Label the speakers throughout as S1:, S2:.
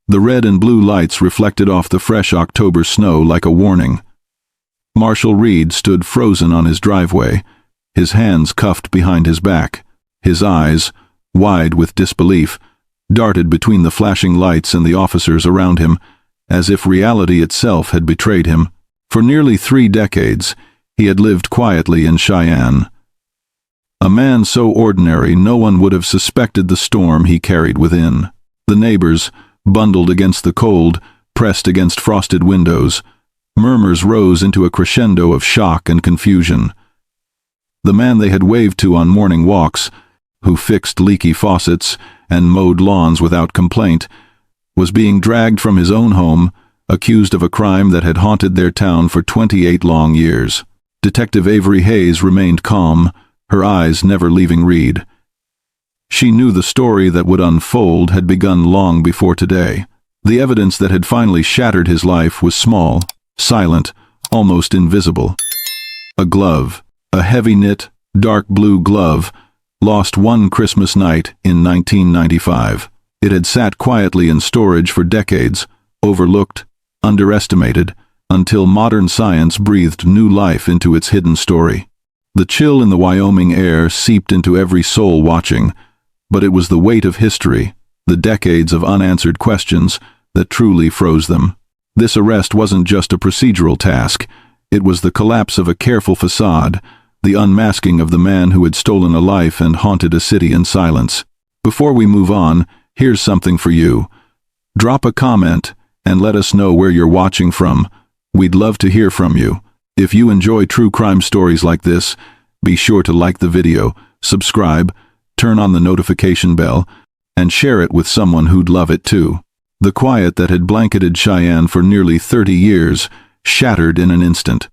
S1: The red and blue lights reflected off the fresh October snow like a warning. Marshall Reed stood frozen on his driveway, his hands cuffed behind his back. His eyes, wide with disbelief, darted between the flashing lights and the officers around him, as if reality itself had betrayed him. For nearly 3 decades, he had lived quietly in Cheyenne. A man so ordinary no one would have suspected the storm he carried within. The neighbors, bundled against the cold, pressed against frosted windows. Murmurs rose into a crescendo of shock and confusion. The man they had waved to on morning walks, who fixed leaky faucets and mowed lawns without complaint, was being dragged from his own home, accused of a crime that had haunted their town for 28 long years. Detective Avery Hayes remained calm, her eyes never leaving Reed. She knew the story that would unfold had begun long before today. The evidence that had finally shattered his life was small, silent, almost invisible. A glove, a heavy-knit, dark blue glove, lost one Christmas night in 1995. It had sat quietly in storage for decades, overlooked, underestimated, until modern science breathed new life into its hidden story. The chill in the Wyoming air seeped into every soul watching, but it was the weight of history, the decades of unanswered questions, that truly froze them. This arrest wasn't just a procedural task, it was the collapse of a careful facade, the unmasking of the man who had stolen a life and haunted a city in silence. Before we move on, here's something for you. Drop a comment and let us know where you're watching from. We'd love to hear from you. If you enjoy true crime stories like this, be sure to like the video, subscribe, turn on the notification bell, and share it with someone who'd love it too. The quiet that had blanketed Cheyenne for nearly 30 years shattered in an instant.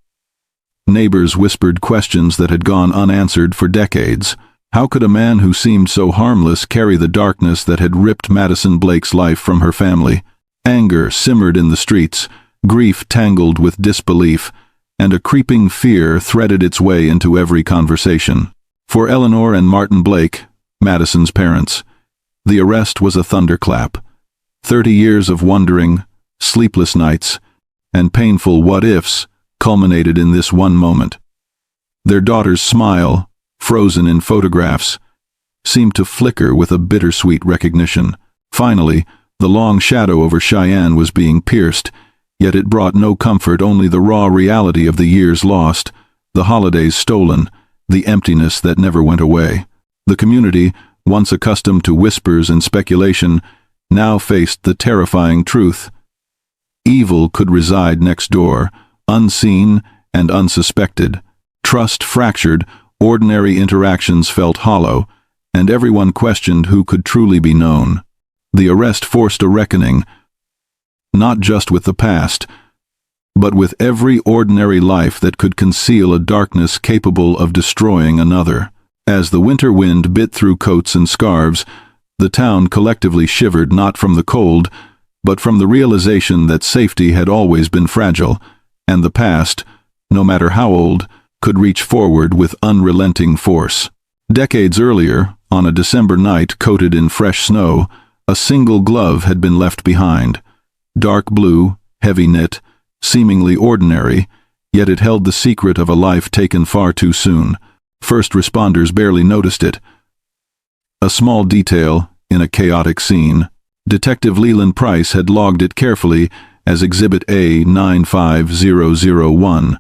S1: Neighbors whispered questions that had gone unanswered for decades. How could a man who seemed so harmless carry the darkness that had ripped Madison Blake's life from her family? Anger simmered in the streets, grief tangled with disbelief, and a creeping fear threaded its way into every conversation. For Eleanor and Martin Blake, Madison's parents, the arrest was a thunderclap. 30 years of wondering, sleepless nights, and painful what-ifs culminated in this one moment. Their daughter's smile, frozen in photographs, seemed to flicker with a bittersweet recognition. Finally, the long shadow over Cheyenne was being pierced, yet it brought no comfort, only the raw reality of the years lost, the holidays stolen, the emptiness that never went away. The community, once accustomed to whispers and speculation, now faced the terrifying truth. Evil could reside next door, unseen and unsuspected. Trust fractured, ordinary interactions felt hollow, and everyone questioned who could truly be known. The arrest forced a reckoning, not just with the past, but with every ordinary life that could conceal a darkness capable of destroying another. As the winter wind bit through coats and scarves, the town collectively shivered, not from the cold, but from the realization that safety had always been fragile, and the past, no matter how old, could reach forward with unrelenting force. Decades earlier, on a December night coated in fresh snow, a single glove had been left behind. Dark blue, heavy-knit, seemingly ordinary, yet it held the secret of a life taken far too soon. First responders barely noticed it. A small detail in a chaotic scene. Detective Leland Price had logged it carefully as Exhibit A 95001.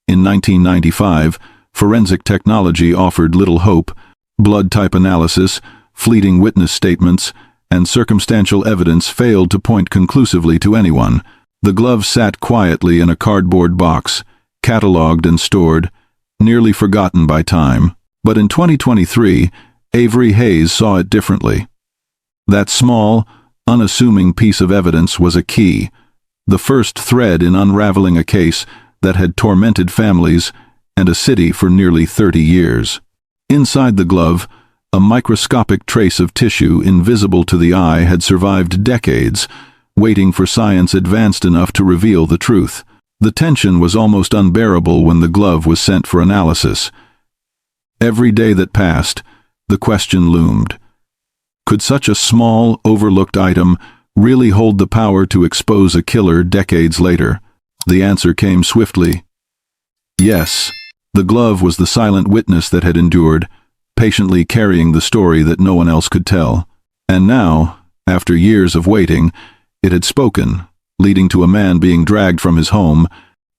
S1: In 1995, forensic technology offered little hope. Blood type analysis, fleeting witness statements, and circumstantial evidence failed to point conclusively to anyone. The glove sat quietly in a cardboard box, catalogued and stored, nearly forgotten by time. But in 2023, Avery Hayes saw it differently. That small, unassuming piece of evidence was a key, the first thread in unraveling a case that had tormented families and a city for nearly 30 years. Inside the glove, a microscopic trace of tissue invisible to the eye had survived decades, waiting for science advanced enough to reveal the truth. The tension was almost unbearable when the glove was sent for analysis. Every day that passed, the question loomed. Could such a small, overlooked item really hold the power to expose a killer decades later? The answer came swiftly. Yes. The glove was the silent witness that had endured, patiently carrying the story that no one else could tell. And now, after years of waiting, it had spoken, leading to a man being dragged from his home,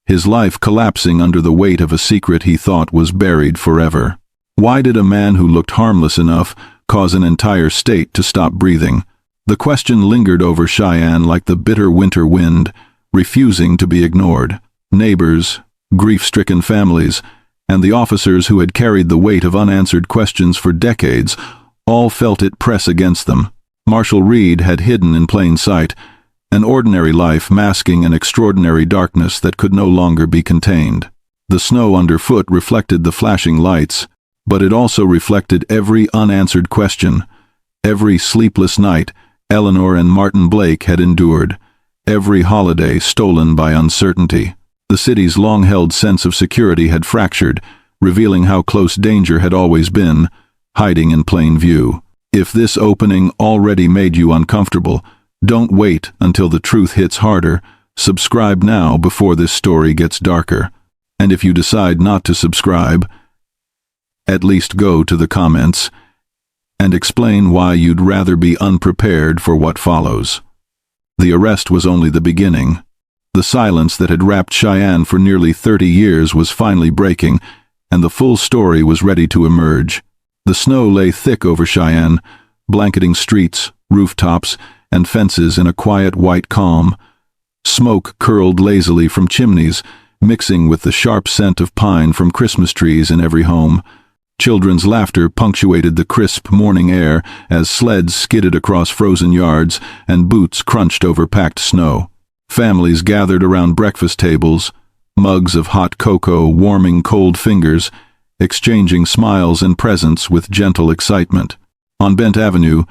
S1: his life collapsing under the weight of a secret he thought was buried forever. Why did a man who looked harmless enough cause an entire state to stop breathing? The question lingered over Cheyenne like the bitter winter wind, refusing to be ignored. Neighbors, grief-stricken families, and the officers who had carried the weight of unanswered questions for decades all felt it press against them. Marshall Reed had hidden in plain sight, an ordinary life masking an extraordinary darkness that could no longer be contained. The snow underfoot reflected the flashing lights, but it also reflected every unanswered question, every sleepless night Eleanor and Martin Blake had endured, every holiday stolen by uncertainty. The city's long-held sense of security had fractured, revealing how close danger had always been, hiding in plain view. If this opening already made you uncomfortable, don't wait until the truth hits harder. Subscribe now before this story gets darker. And if you decide not to subscribe, at least go to the comments and explain why you'd rather be unprepared for what follows. The arrest was only the beginning. The silence that had wrapped Cheyenne for nearly 30 years was finally breaking, and the full story was ready to emerge. The snow lay thick over Cheyenne, blanketing streets, rooftops, and fences in a quiet white calm. Smoke curled lazily from chimneys, mixing with the sharp scent of pine from Christmas trees in every home. Children's laughter punctuated the crisp morning air as sleds skidded across frozen yards and boots crunched over packed snow. Families gathered around breakfast tables, mugs of hot cocoa warming cold fingers, exchanging smiles and presents with gentle excitement. On Bent Avenue,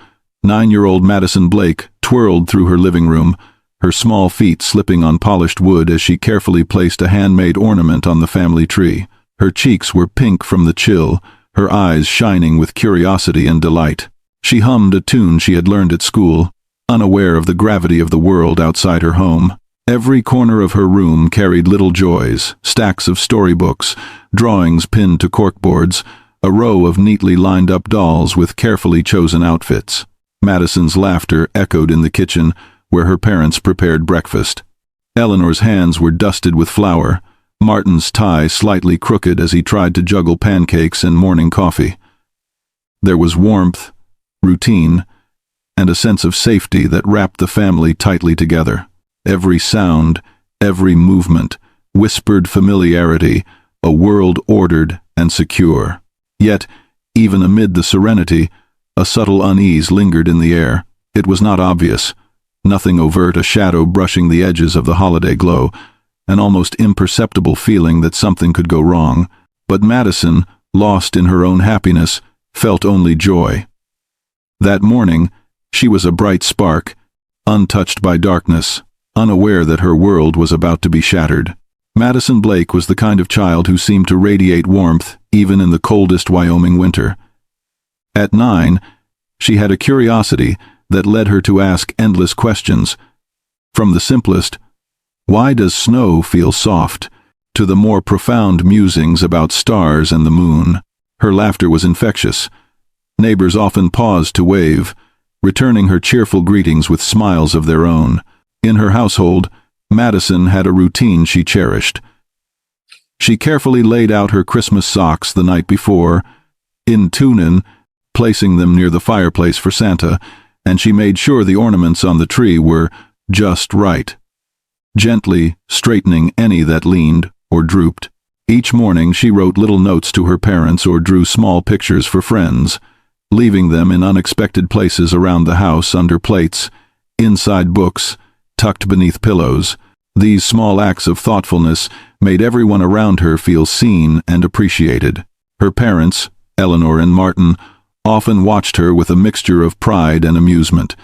S1: 9-year-old Madison Blake twirled through her living room, her small feet slipping on polished wood as she carefully placed a handmade ornament on the family tree. Her cheeks were pink from the chill, her eyes shining with curiosity and delight. She hummed a tune she had learned at school, unaware of the gravity of the world outside her home. Every corner of her room carried little joys, stacks of storybooks, drawings pinned to corkboards, a row of neatly lined up dolls with carefully chosen outfits. Madison's laughter echoed in the kitchen, where her parents prepared breakfast. Eleanor's hands were dusted with flour, Martin's tie slightly crooked as he tried to juggle pancakes and morning coffee. There was warmth, routine, and a sense of safety that wrapped the family tightly together. Every sound, every movement, whispered familiarity, a world ordered and secure. Yet, even amid the serenity, a subtle unease lingered in the air. It was not obvious, nothing overt, a shadow brushing the edges of the holiday glow, an almost imperceptible feeling that something could go wrong. But Madison, lost in her own happiness, felt only joy. That morning, she was a bright spark, untouched by darkness, unaware that her world was about to be shattered. Madison Blake was the kind of child who seemed to radiate warmth even in the coldest Wyoming winter. At 9, she had a curiosity that led her to ask endless questions. From the simplest, "Why does snow feel soft?" to the more profound musings about stars and the moon. Her laughter was infectious. Neighbors often paused to wave, returning her cheerful greetings with smiles of their own. In her household, Madison had a routine she cherished. She carefully laid out her Christmas socks the night before, in tunin, placing them near the fireplace for Santa, and she made sure the ornaments on the tree were just right, gently straightening any that leaned or drooped. Each morning she wrote little notes to her parents or drew small pictures for friends, leaving them in unexpected places around the house, under plates, inside books, tucked beneath pillows. These small acts of thoughtfulness made everyone around her feel seen and appreciated. Her parents, Eleanor and Martin, often watched her with a mixture of pride and amusement.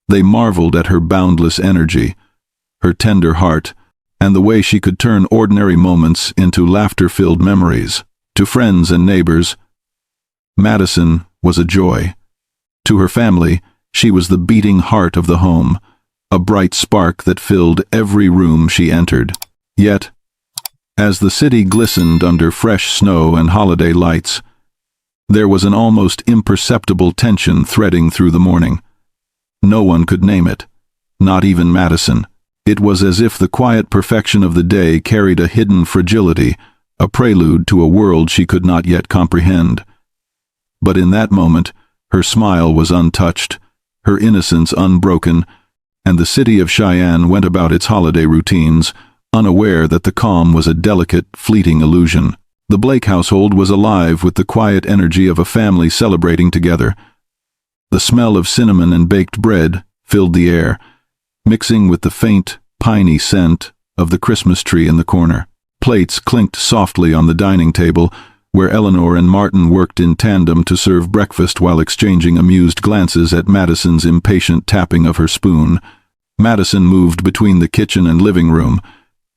S1: They marveled at her boundless energy, her tender heart, and the way she could turn ordinary moments into laughter-filled memories. To friends and neighbors, Madison was a joy. To her family, She was the beating heart of the home, a bright spark that filled every room she entered. Yet, as the city glistened under fresh snow and holiday lights, there was an almost imperceptible tension threading through the morning. No one could name it, not even Madison. It was as if the quiet perfection of the day carried a hidden fragility, a prelude to a world she could not yet comprehend. But in that moment, her smile was untouched, her innocence unbroken, and the city of Cheyenne went about its holiday routines, unaware that the calm was a delicate, fleeting illusion. The Blake household was alive with the quiet energy of a family celebrating together. The smell of cinnamon and baked bread filled the air, mixing with the faint, piney scent of the Christmas tree in the corner. Plates clinked softly on the dining table, where Eleanor and Martin worked in tandem to serve breakfast while exchanging amused glances at Madison's impatient tapping of her spoon. Madison moved between the kitchen and living room,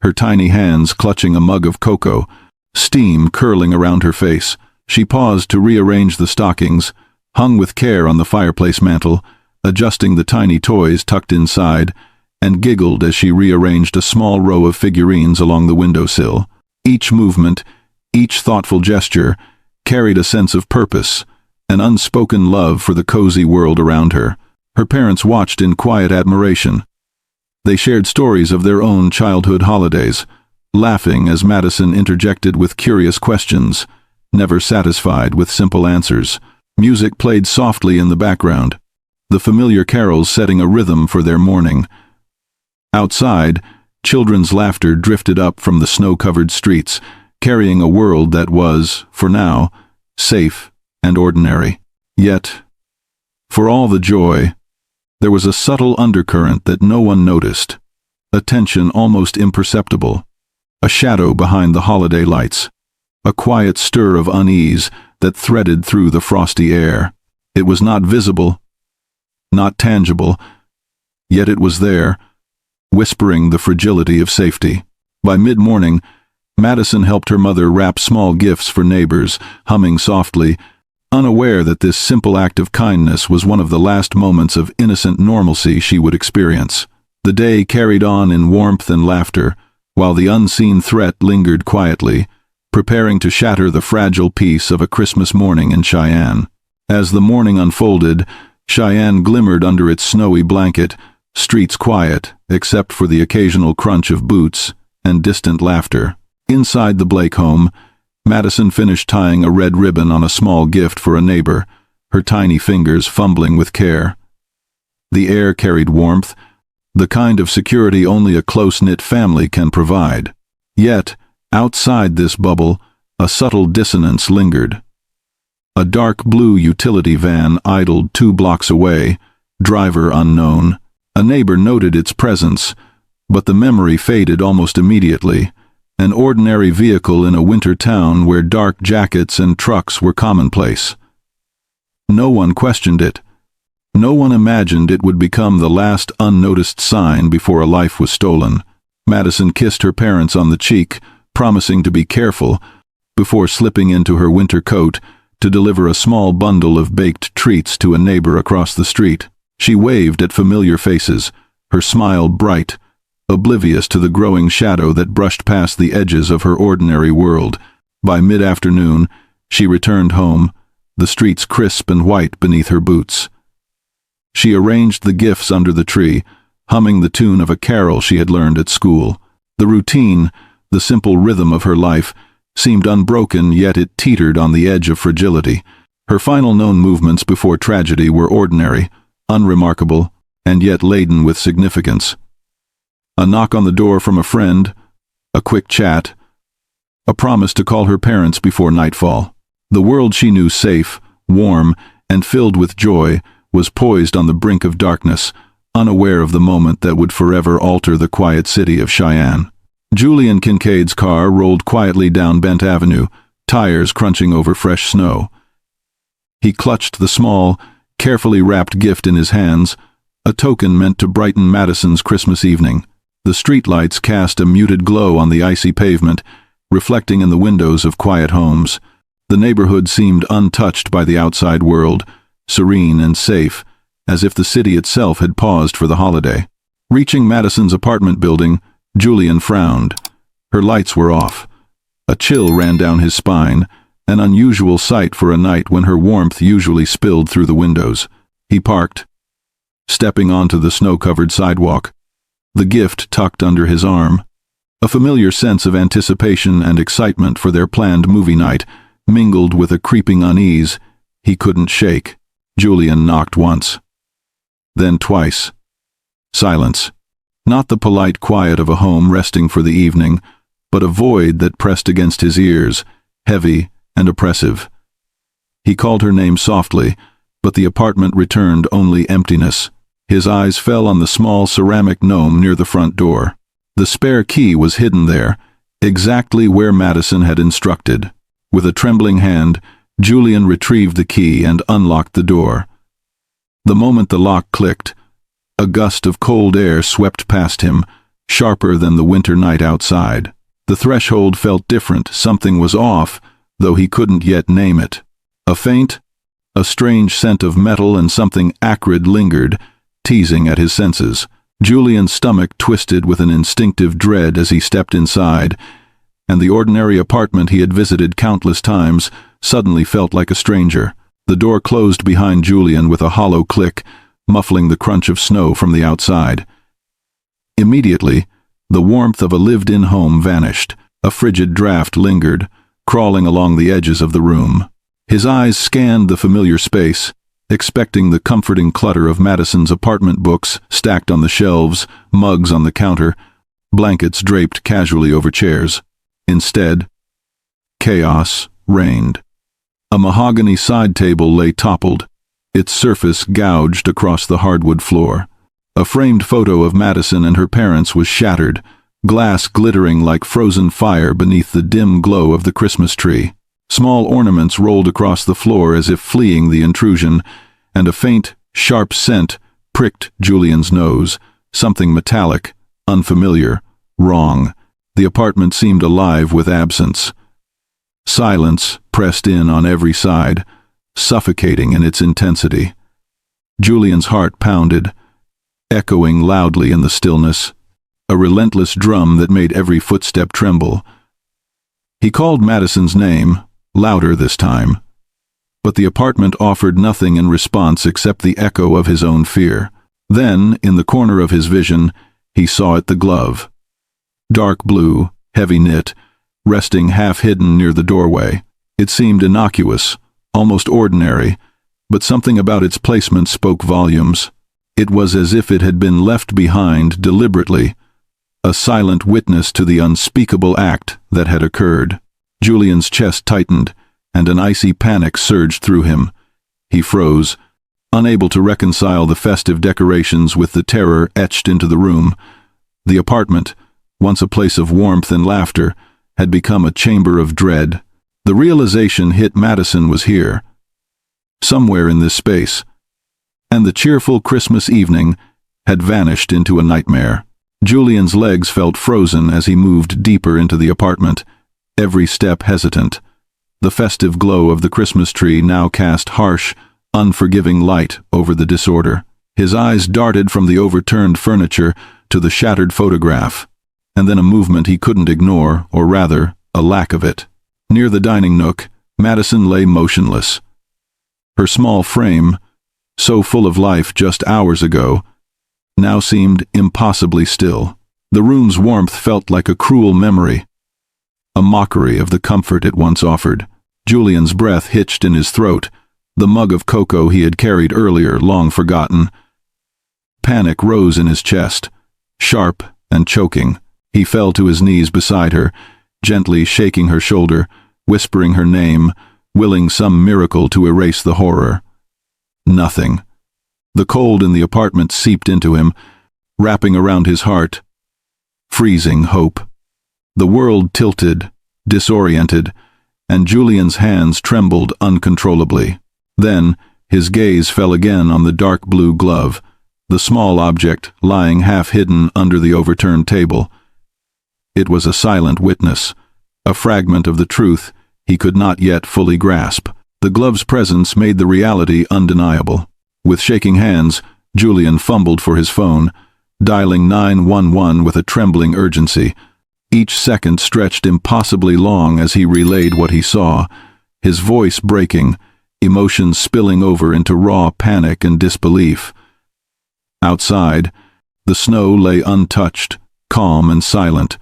S1: her tiny hands clutching a mug of cocoa, steam curling around her face. She paused to rearrange the stockings, hung with care on the fireplace mantel, adjusting the tiny toys tucked inside, and giggled as she rearranged a small row of figurines along the windowsill. Each movement, each thoughtful gesture, carried a sense of purpose, an unspoken love for the cozy world around her. Her parents watched in quiet admiration. They shared stories of their own childhood holidays, laughing as Madison interjected with curious questions, never satisfied with simple answers. Music played softly in the background, the familiar carols setting a rhythm for their morning. Outside, children's laughter drifted up from the snow-covered streets, carrying a world that was, for now, safe and ordinary. Yet, for all the joy, there was a subtle undercurrent that no one noticed, a tension almost imperceptible, a shadow behind the holiday lights, a quiet stir of unease that threaded through the frosty air. It was not visible, not tangible, yet it was there, whispering the fragility of safety. By mid-morning, Madison helped her mother wrap small gifts for neighbors, humming softly, unaware that this simple act of kindness was one of the last moments of innocent normalcy she would experience. The day carried on in warmth and laughter, while the unseen threat lingered quietly, preparing to shatter the fragile peace of a Christmas morning in Cheyenne. As the morning unfolded, Cheyenne glimmered under its snowy blanket, streets quiet, except for the occasional crunch of boots and distant laughter. Inside the Blake home, Madison finished tying a red ribbon on a small gift for a neighbor, her tiny fingers fumbling with care. The air carried warmth, the kind of security only a close-knit family can provide. Yet, outside this bubble, a subtle dissonance lingered. A dark blue utility van idled 2 blocks away, driver unknown. A neighbor noted its presence, but the memory faded almost immediately. An ordinary vehicle in a winter town where dark jackets and trucks were commonplace. No one questioned it. No one imagined it would become the last unnoticed sign before a life was stolen. Madison kissed her parents on the cheek, promising to be careful, before slipping into her winter coat to deliver a small bundle of baked treats to a neighbor across the street. She waved at familiar faces, her smile bright, oblivious to the growing shadow that brushed past the edges of her ordinary world. By mid-afternoon, she returned home, the streets crisp and white beneath her boots. She arranged the gifts under the tree, humming the tune of a carol she had learned at school. The routine, the simple rhythm of her life, seemed unbroken, yet it teetered on the edge of fragility. Her final known movements before tragedy were ordinary, unremarkable, and yet laden with significance. A knock on the door from a friend, a quick chat, a promise to call her parents before nightfall. The world she knew safe, warm, and filled with joy was poised on the brink of darkness, unaware of the moment that would forever alter the quiet city of Cheyenne. Julian Kincaid's car rolled quietly down Bent Avenue, tires crunching over fresh snow. He clutched the small, carefully wrapped gift in his hands, a token meant to brighten Madison's Christmas evening. The streetlights cast a muted glow on the icy pavement, reflecting in the windows of quiet homes. The neighborhood seemed untouched by the outside world, serene and safe, as if the city itself had paused for the holiday. Reaching Madison's apartment building, Julian frowned. Her lights were off. A chill ran down his spine, an unusual sight for a night when her warmth usually spilled through the windows. He parked, stepping onto the snow-covered sidewalk, the gift tucked under his arm. A familiar sense of anticipation and excitement for their planned movie night mingled with a creeping unease he couldn't shake. Julian knocked once, then twice. Silence. Not the polite quiet of a home resting for the evening, but a void that pressed against his ears, heavy and oppressive. He called her name softly, but the apartment returned only emptiness. His eyes fell on the small ceramic gnome near the front door. The spare key was hidden there, exactly where Madison had instructed. With a trembling hand, Julian retrieved the key and unlocked the door. The moment the lock clicked, a gust of cold air swept past him, sharper than the winter night outside. The threshold felt different, something was off, though he couldn't yet name it. A strange scent of metal and something acrid lingered, teasing at his senses. Julian's stomach twisted with an instinctive dread as he stepped inside, and the ordinary apartment he had visited countless times suddenly felt like a stranger. The door closed behind Julian with a hollow click, muffling the crunch of snow from the outside. Immediately, the warmth of a lived-in home vanished. A frigid draft lingered, crawling along the edges of the room. His eyes scanned the familiar space, expecting the comforting clutter of Madison's apartment books stacked on the shelves, mugs on the counter, blankets draped casually over chairs. Instead, chaos reigned. A mahogany side table lay toppled, its surface gouged across the hardwood floor. A framed photo of Madison and her parents was shattered, glass glittering like frozen fire beneath the dim glow of the Christmas tree. Small ornaments rolled across the floor as if fleeing the intrusion, and a faint, sharp scent pricked Julian's nose, something metallic, unfamiliar, wrong. The apartment seemed alive with absence. Silence pressed in on every side, suffocating in its intensity. Julian's heart pounded, echoing loudly in the stillness, a relentless drum that made every footstep tremble. He called Madison's name, louder this time, but the apartment offered nothing in response except the echo of his own fear. Then, in the corner of his vision, he saw it, the glove. Dark blue, heavy knit, resting half-hidden near the doorway. It seemed innocuous, almost ordinary, but something about its placement spoke volumes. It was as if it had been left behind deliberately, a silent witness to the unspeakable act that had occurred. Julian's chest tightened, and an icy panic surged through him. He froze, unable to reconcile the festive decorations with the terror etched into the room. The apartment, once a place of warmth and laughter, had become a chamber of dread. The realization hit Madison was here, somewhere in this space, and the cheerful Christmas evening had vanished into a nightmare. Julian's legs felt frozen as he moved deeper into the apartment, every step hesitant. The festive glow of the Christmas tree now cast harsh, unforgiving light over the disorder. His eyes darted from the overturned furniture to the shattered photograph, and then a movement he couldn't ignore, or rather, a lack of it. Near the dining nook, Madison lay motionless. Her small frame, so full of life just hours ago, now seemed impossibly still. The room's warmth felt like a cruel memory, a mockery of the comfort it once offered. Julian's breath hitched in his throat, the mug of cocoa he had carried earlier long forgotten. Panic rose in his chest, sharp and choking. He fell to his knees beside her, gently shaking her shoulder, whispering her name, willing some miracle to erase the horror. Nothing. The cold in the apartment seeped into him, wrapping around his heart, freezing hope. The world tilted, disoriented, and Julian's hands trembled uncontrollably. Then, his gaze fell again on the dark blue glove, the small object lying half-hidden under the overturned table. It was a silent witness, a fragment of the truth he could not yet fully grasp. The glove's presence made the reality undeniable. With shaking hands, Julian fumbled for his phone, dialing 911 with a trembling urgency. Each second stretched impossibly long as he relayed what he saw, his voice breaking, emotions spilling over into raw panic and disbelief. Outside, the snow lay untouched, calm and silent,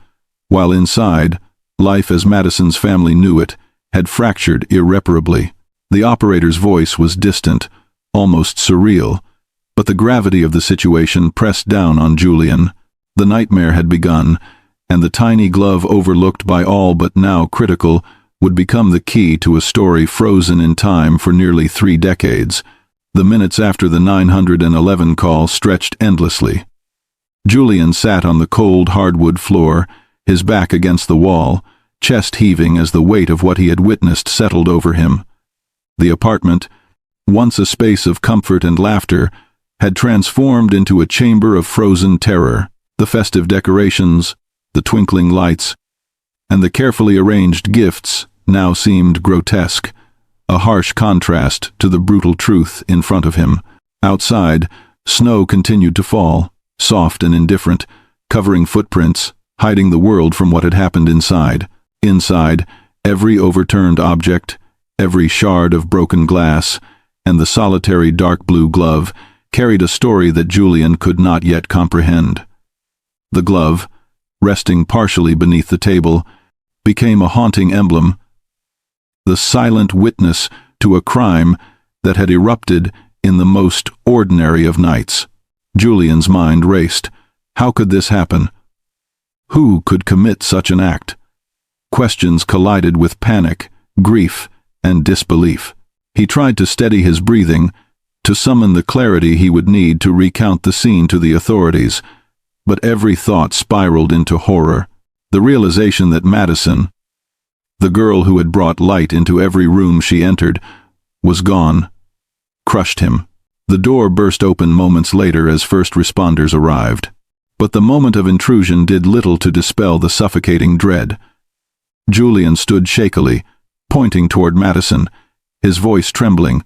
S1: while inside, life as Madison's family knew it had fractured irreparably. The operator's voice was distant, almost surreal, but the gravity of the situation pressed down on Julian. The nightmare had begun, and the tiny glove overlooked by all but now critical would become the key to a story frozen in time for nearly 3 decades. The minutes after the 911 call stretched endlessly. Julian sat on the cold hardwood floor, his back against the wall, chest heaving as the weight of what he had witnessed settled over him. The apartment, once a space of comfort and laughter, had transformed into a chamber of frozen terror. The festive decorations, the twinkling lights, and the carefully arranged gifts now seemed grotesque, a harsh contrast to the brutal truth in front of him. Outside, snow continued to fall, soft and indifferent, covering footprints, hiding the world from what had happened inside. Inside, every overturned object, every shard of broken glass, and the solitary dark blue glove carried a story that Julian could not yet comprehend. The glove, resting partially beneath the table, became a haunting emblem, the silent witness to a crime that had erupted in the most ordinary of nights. Julian's mind raced. How could this happen? Who could commit such an act? Questions collided with panic, grief, and disbelief. He tried to steady his breathing, to summon the clarity he would need to recount the scene to the authorities, but every thought spiraled into horror. The realization that Madison, the girl who had brought light into every room she entered, was gone, crushed him. The door burst open moments later as first responders arrived. But the moment of intrusion did little to dispel the suffocating dread. Julian stood shakily, pointing toward Madison, his voice trembling,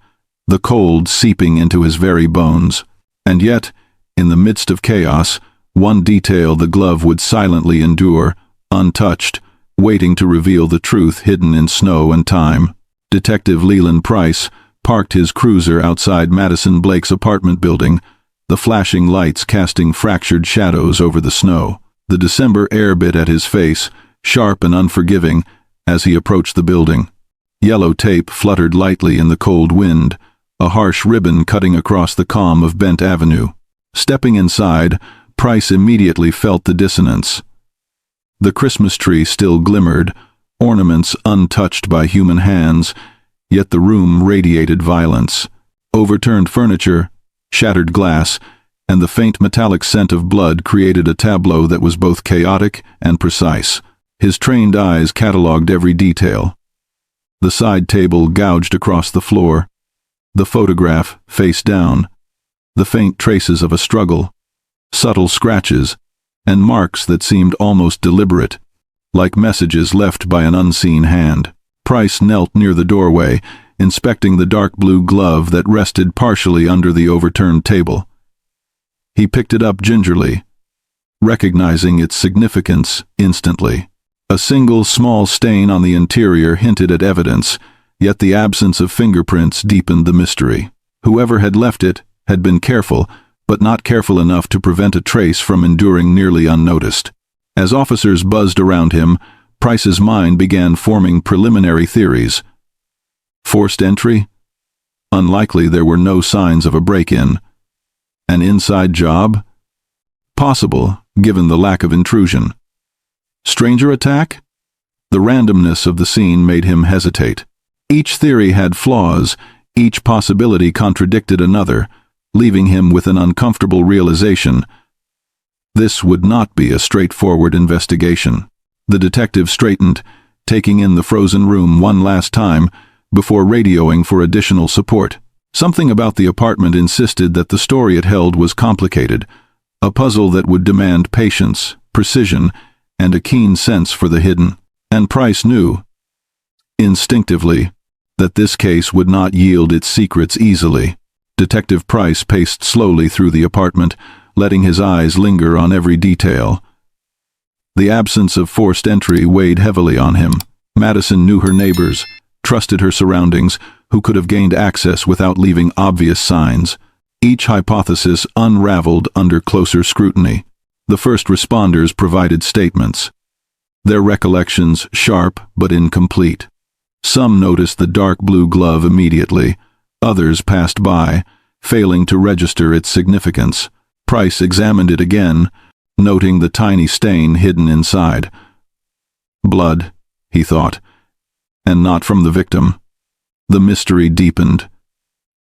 S1: the cold seeping into his very bones. And yet, in the midst of chaos, one detail the glove would silently endure, untouched, waiting to reveal the truth hidden in snow and time. Detective Leland Price parked his cruiser outside Madison Blake's apartment building, the flashing lights casting fractured shadows over the snow. The December air bit at his face, sharp and unforgiving, as he approached the building. Yellow tape fluttered lightly in the cold wind, a harsh ribbon cutting across the calm of Bent Avenue. Stepping inside, Price immediately felt the dissonance. The Christmas tree still glimmered, ornaments untouched by human hands, yet the room radiated violence. Overturned furniture, shattered glass, and the faint metallic scent of blood created a tableau that was both chaotic and precise. His trained eyes catalogued every detail. The side table gouged across the floor, the photograph face down, the faint traces of a struggle, subtle scratches, and marks that seemed almost deliberate, like messages left by an unseen hand. Price knelt near the doorway, inspecting the dark blue glove that rested partially under the overturned table. He picked it up gingerly, recognizing its significance instantly. A single small stain on the interior hinted at evidence, yet the absence of fingerprints deepened the mystery. Whoever had left it had been careful, but not careful enough to prevent a trace from enduring nearly unnoticed. As officers buzzed around him, Price's mind began forming preliminary theories. Forced entry? Unlikely. There were no signs of a break-in. An inside job? Possible, given the lack of intrusion. Stranger attack? The randomness of the scene made him hesitate. Each theory had flaws, each possibility contradicted another, leaving him with an uncomfortable realization. This would not be a straightforward investigation. The detective straightened, taking in the frozen room one last time before radioing for additional support. Something about the apartment insisted that the story it held was complicated, a puzzle that would demand patience, precision, and a keen sense for the hidden. And Price knew, instinctively, that this case would not yield its secrets easily. Detective Price paced slowly through the apartment, letting his eyes linger on every detail. The absence of forced entry weighed heavily on him. Madison knew her neighbors, trusted her surroundings, who could have gained access without leaving obvious signs. Each hypothesis unraveled under closer scrutiny. The first responders provided statements, their recollections sharp but incomplete. Some noticed the dark blue glove immediately. Others passed by, failing to register its significance. Price examined it again, noting the tiny stain hidden inside. Blood, he thought, and not from the victim. The mystery deepened.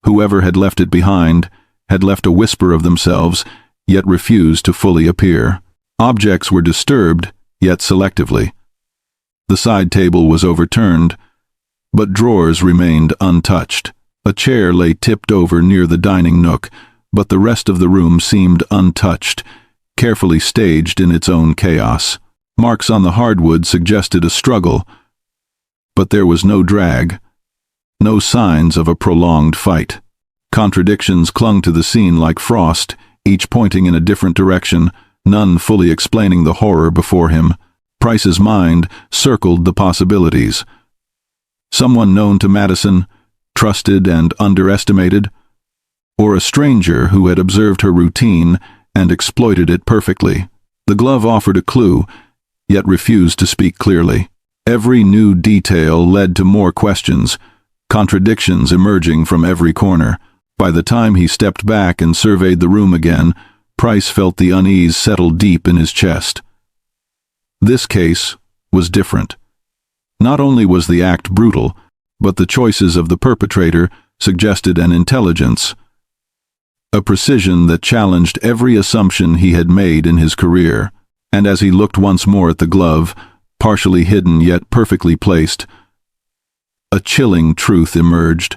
S1: Whoever had left it behind had left a whisper of themselves, yet refused to fully appear. Objects were disturbed, yet selectively. The side table was overturned, but drawers remained untouched. A chair lay tipped over near the dining nook, but the rest of the room seemed untouched, carefully staged in its own chaos. Marks on the hardwood suggested a struggle, but there was no drag, no signs of a prolonged fight. Contradictions clung to the scene like frost, each pointing in a different direction, none fully explaining the horror before him. Price's mind circled the possibilities. Someone known to Madison, trusted and underestimated, or a stranger who had observed her routine and exploited it perfectly. The glove offered a clue, yet refused to speak clearly. Every new detail led to more questions, contradictions emerging from every corner. By the time he stepped back and surveyed the room again, Price felt the unease settle deep in his chest. This case was different. Not only was the act brutal, but the choices of the perpetrator suggested an intelligence, a precision that challenged every assumption he had made in his career. And as he looked once more at the glove, partially hidden yet perfectly placed, a chilling truth emerged.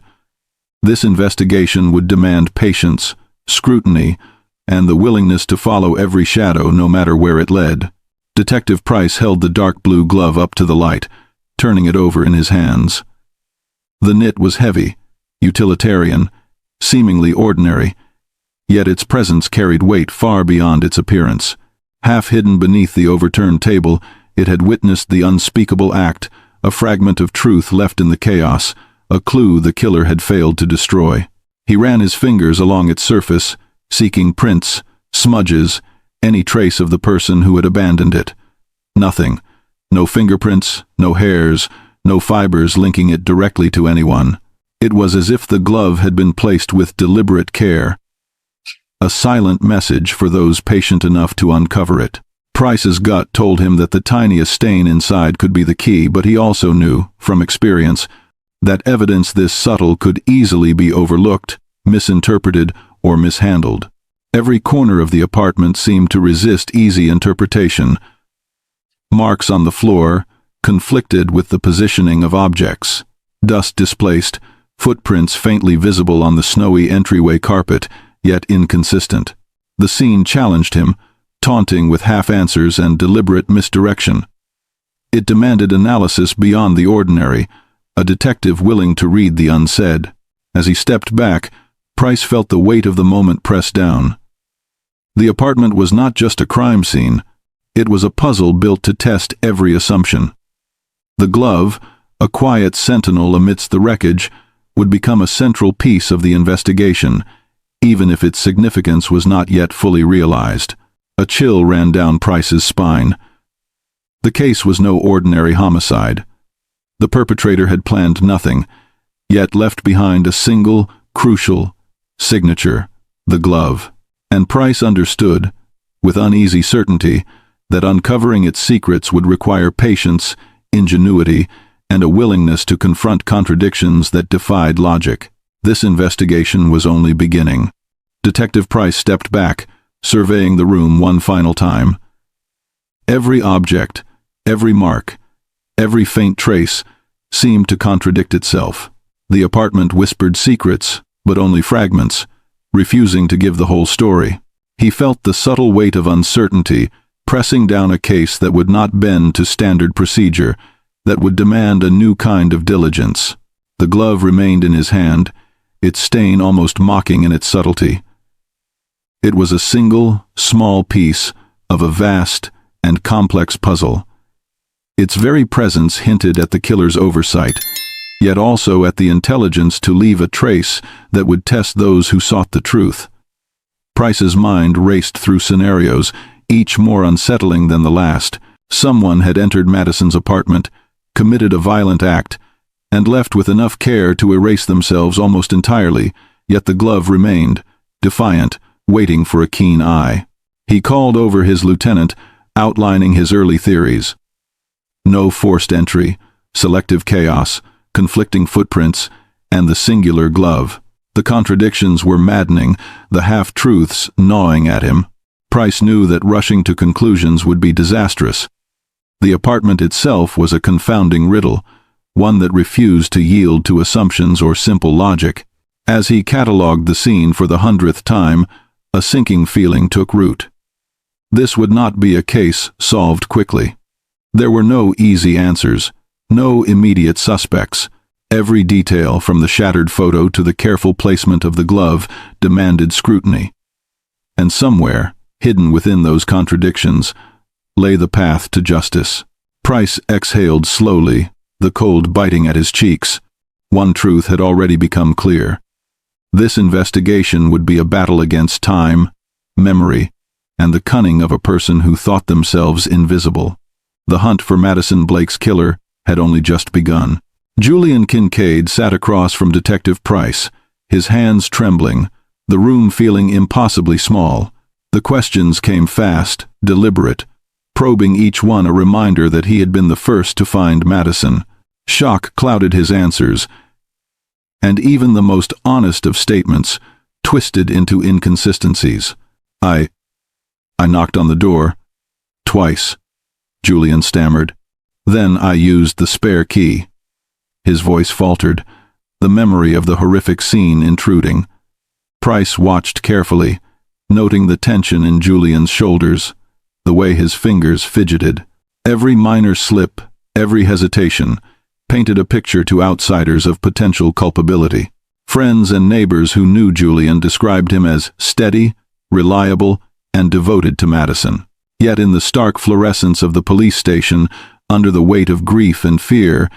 S1: This investigation would demand patience, scrutiny, and the willingness to follow every shadow no matter where it led. Detective Price held the dark blue glove up to the light, turning it over in his hands. The knit was heavy, utilitarian, seemingly ordinary, yet its presence carried weight far beyond its appearance. Half hidden beneath the overturned table, it had witnessed the unspeakable act, a fragment of truth left in the chaos, a clue the killer had failed to destroy. He ran his fingers along its surface, seeking prints, smudges, any trace of the person who had abandoned it. Nothing. No fingerprints, no hairs, no fibers linking it directly to anyone. It was as if the glove had been placed with deliberate care, a silent message for those patient enough to uncover it. Price's gut told him that the tiniest stain inside could be the key, but he also knew, from experience, that evidence this subtle could easily be overlooked, misinterpreted, or mishandled. Every corner of the apartment seemed to resist easy interpretation. Marks on the floor conflicted with the positioning of objects. Dust displaced, footprints faintly visible on the snowy entryway carpet, yet inconsistent. The scene challenged him, taunting with half-answers and deliberate misdirection. It demanded analysis beyond the ordinary, a detective willing to read the unsaid. As he stepped back, Price felt the weight of the moment press down. The apartment was not just a crime scene, it was a puzzle built to test every assumption. The glove, a quiet sentinel amidst the wreckage, would become a central piece of the investigation, even if its significance was not yet fully realized. A chill ran down Price's spine. The case was no ordinary homicide. The perpetrator had planned nothing, yet left behind a single, crucial signature, the glove. And Price understood, with uneasy certainty, that uncovering its secrets would require patience, ingenuity, and a willingness to confront contradictions that defied logic. This investigation was only beginning. Detective Price stepped back, surveying the room one final time. Every object, every mark, every faint trace seemed to contradict itself. The apartment whispered secrets, but only fragments, refusing to give the whole story. He felt the subtle weight of uncertainty pressing down a case that would not bend to standard procedure, that would demand a new kind of diligence. The glove remained in his hand, its stain almost mocking in its subtlety. It was a single, small piece of a vast and complex puzzle. Its very presence hinted at the killer's oversight, yet also at the intelligence to leave a trace that would test those who sought the truth. Price's mind raced through scenarios, each more unsettling than the last. Someone had entered Madison's apartment, committed a violent act, and left with enough care to erase themselves almost entirely, yet the glove remained, defiant, waiting for a keen eye. He called over his lieutenant, outlining his early theories. No forced entry, selective chaos, conflicting footprints, and the singular glove. The contradictions were maddening, the half-truths gnawing at him. Price knew that rushing to conclusions would be disastrous. The apartment itself was a confounding riddle, one that refused to yield to assumptions or simple logic. As he catalogued the scene for the 100th time, a sinking feeling took root. This would not be a case solved quickly. There were no easy answers, no immediate suspects. Every detail, from the shattered photo to the careful placement of the glove, demanded scrutiny. And somewhere, hidden within those contradictions, lay the path to justice. Price exhaled slowly, the cold biting at his cheeks. One truth had already become clear. This investigation would be a battle against time, memory, and the cunning of a person who thought themselves invisible. The hunt for Madison Blake's killer had only just begun. Julian Kincaid sat across from Detective Price, his hands trembling, the room feeling impossibly small. The questions came fast, deliberate, probing each one a reminder that he had been the first to find Madison. Shock clouded his answers, and even the most honest of statements twisted into inconsistencies. I knocked on the door. Twice, Julian stammered. Then I used the spare key. His voice faltered, the memory of the horrific scene intruding. Price watched carefully, noting the tension in Julian's shoulders, the way his fingers fidgeted. Every minor slip, every hesitation, painted a picture to outsiders of potential culpability. Friends and neighbors who knew Julian described him as steady, reliable, and devoted to Madison. Yet in the stark fluorescence of the police station, under the weight of grief and fear,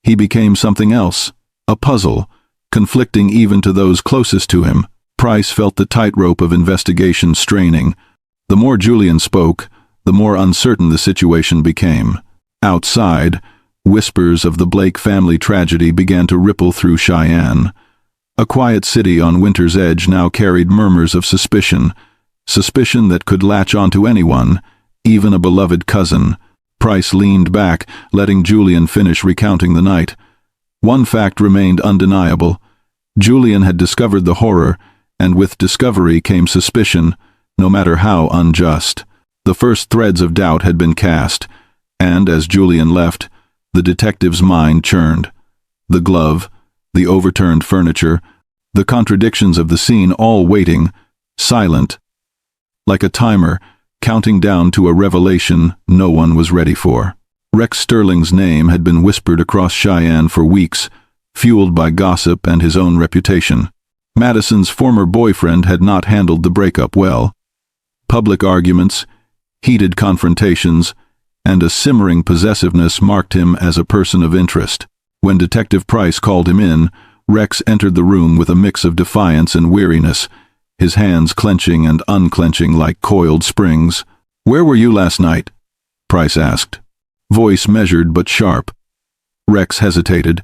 S1: he became something else, a puzzle, conflicting even to those closest to him. Price felt the tightrope of investigation straining. The more Julian spoke, the more uncertain the situation became. Outside, whispers of the Blake family tragedy began to ripple through Cheyenne. A quiet city on winter's edge now carried murmurs of suspicion that could latch onto anyone, even a beloved cousin. Price leaned back, letting Julian finish recounting the night. One fact remained undeniable. Julian had discovered the horror, and with discovery came suspicion, no matter how unjust. The first threads of doubt had been cast, and as Julian left, the detective's mind churned. The glove, the overturned furniture, the contradictions of the scene all waiting, silent, like a timer, counting down to a revelation no one was ready for. Rex Sterling's name had been whispered across Cheyenne for weeks, fueled by gossip and his own reputation. Madison's former boyfriend had not handled the breakup well. Public arguments, heated confrontations, and a simmering possessiveness marked him as a person of interest. When Detective Price called him in, Rex entered the room with a mix of defiance and weariness, his hands clenching and unclenching like coiled springs. "Where were you last night?" Price asked. Voice measured but sharp. Rex hesitated,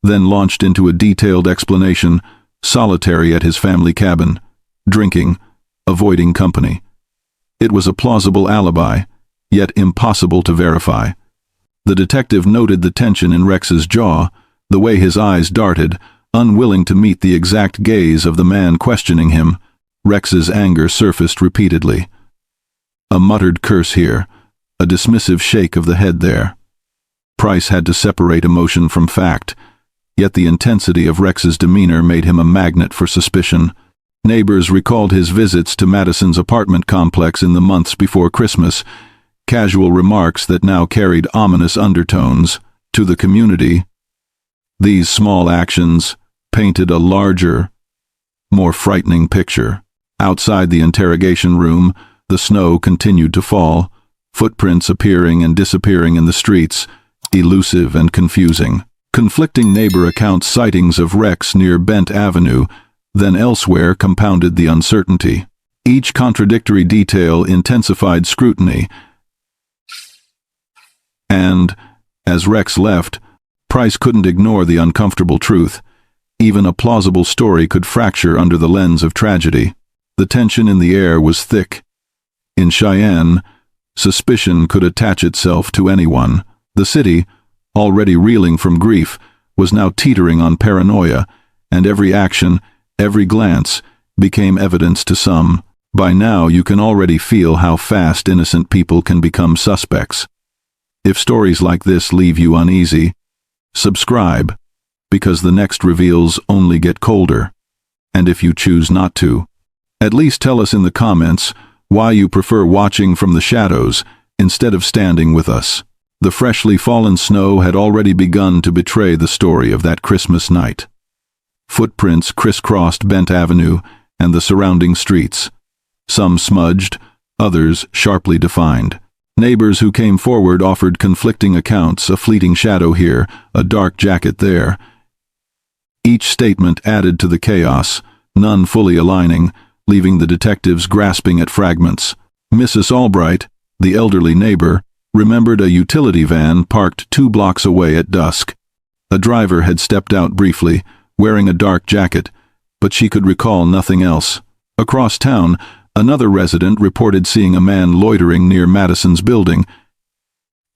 S1: then launched into a detailed explanation, solitary at his family cabin, drinking, avoiding company. It was a plausible alibi, yet impossible to verify. The detective noted the tension in Rex's jaw, the way his eyes darted, unwilling to meet the exact gaze of the man questioning him. Rex's anger surfaced repeatedly. A muttered curse here, a dismissive shake of the head there. Price had to separate emotion from fact, yet the intensity of Rex's demeanor made him a magnet for suspicion. Neighbors recalled his visits to Madison's apartment complex in the months before Christmas, casual remarks that now carried ominous undertones. To the community, these small actions painted a larger, more frightening picture. Outside the interrogation room, the snow continued to fall, footprints appearing and disappearing in the streets, elusive and confusing. Conflicting neighbor accounts sightings of wrecks near Bent Avenue, then elsewhere compounded the uncertainty. Each contradictory detail intensified scrutiny, and, as Rex left, Price couldn't ignore the uncomfortable truth. Even a plausible story could fracture under the lens of tragedy. The tension in the air was thick. In Cheyenne, suspicion could attach itself to anyone. The city, already reeling from grief, was now teetering on paranoia, and every action, every glance, became evidence to some. By now you can already feel how fast innocent people can become suspects. If stories like this leave you uneasy, subscribe, because the next reveals only get colder. And if you choose not to, at least tell us in the comments why you prefer watching from the shadows instead of standing with us. The freshly fallen snow had already begun to betray the story of that Christmas night. Footprints crisscrossed Bent Avenue and the surrounding streets. Some smudged, others sharply defined. Neighbors who came forward offered conflicting accounts, a fleeting shadow here, a dark jacket there. Each statement added to the chaos, none fully aligning, leaving the detectives grasping at fragments. Mrs. Albright, the elderly neighbor, remembered a utility van parked 2 blocks away at dusk. A driver had stepped out briefly, wearing a dark jacket, but she could recall nothing else. Across town, another resident reported seeing a man loitering near Madison's building,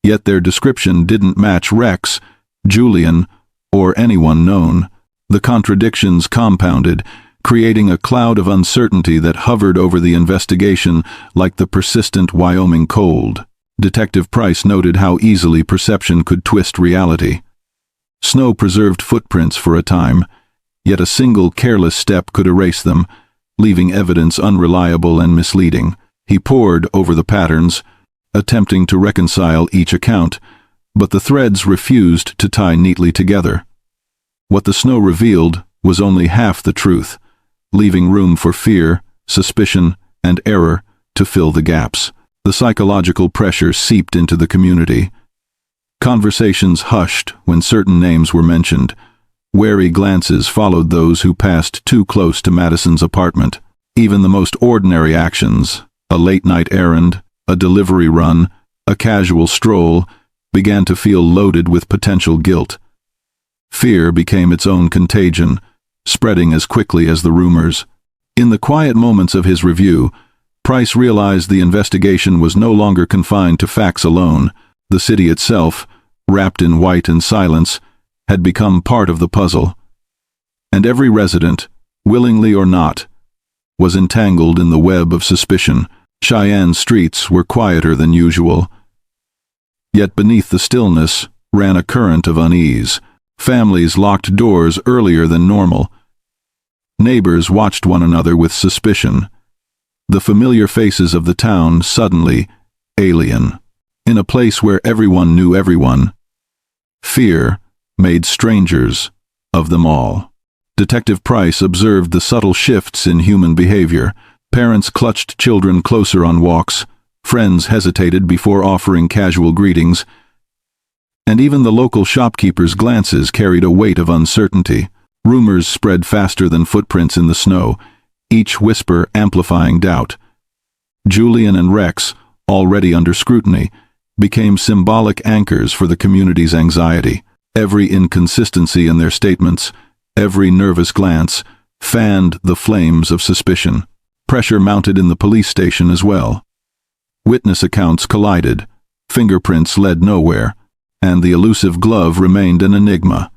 S1: yet their description didn't match Rex, Julian, or anyone known. The contradictions compounded, creating a cloud of uncertainty that hovered over the investigation like the persistent Wyoming cold. Detective Price noted how easily perception could twist reality. Snow preserved footprints for a time, yet a single careless step could erase them, leaving evidence unreliable and misleading. He pored over the patterns, attempting to reconcile each account, but the threads refused to tie neatly together. What the snow revealed was only half the truth, leaving room for fear, suspicion, and error to fill the gaps. The psychological pressure seeped into the community. Conversations hushed when certain names were mentioned. Wary glances followed those who passed too close to Madison's apartment. Even the most ordinary actions, a late-night errand, a delivery run, a casual stroll, began to feel loaded with potential guilt. Fear became its own contagion, spreading as quickly as the rumors. In the quiet moments of his review, Price realized the investigation was no longer confined to facts alone. The city itself, wrapped in white and silence, had become part of the puzzle. And every resident, willingly or not, was entangled in the web of suspicion. Cheyenne streets were quieter than usual. Yet beneath the stillness ran a current of unease. Families locked doors earlier than normal. Neighbors watched one another with suspicion. The familiar faces of the town suddenly alien. In a place where everyone knew everyone, fear made strangers of them all. Detective Price observed the subtle shifts in human behavior. Parents clutched children closer on walks, friends hesitated before offering casual greetings, and even the local shopkeepers' glances carried a weight of uncertainty. Rumors spread faster than footprints in the snow, each whisper amplifying doubt. Julian and Rex, already under scrutiny, became symbolic anchors for the community's anxiety. Every inconsistency in their statements, every nervous glance, fanned the flames of suspicion. Pressure mounted in the police station as well. Witness accounts collided, fingerprints led nowhere, and the elusive glove remained an enigma.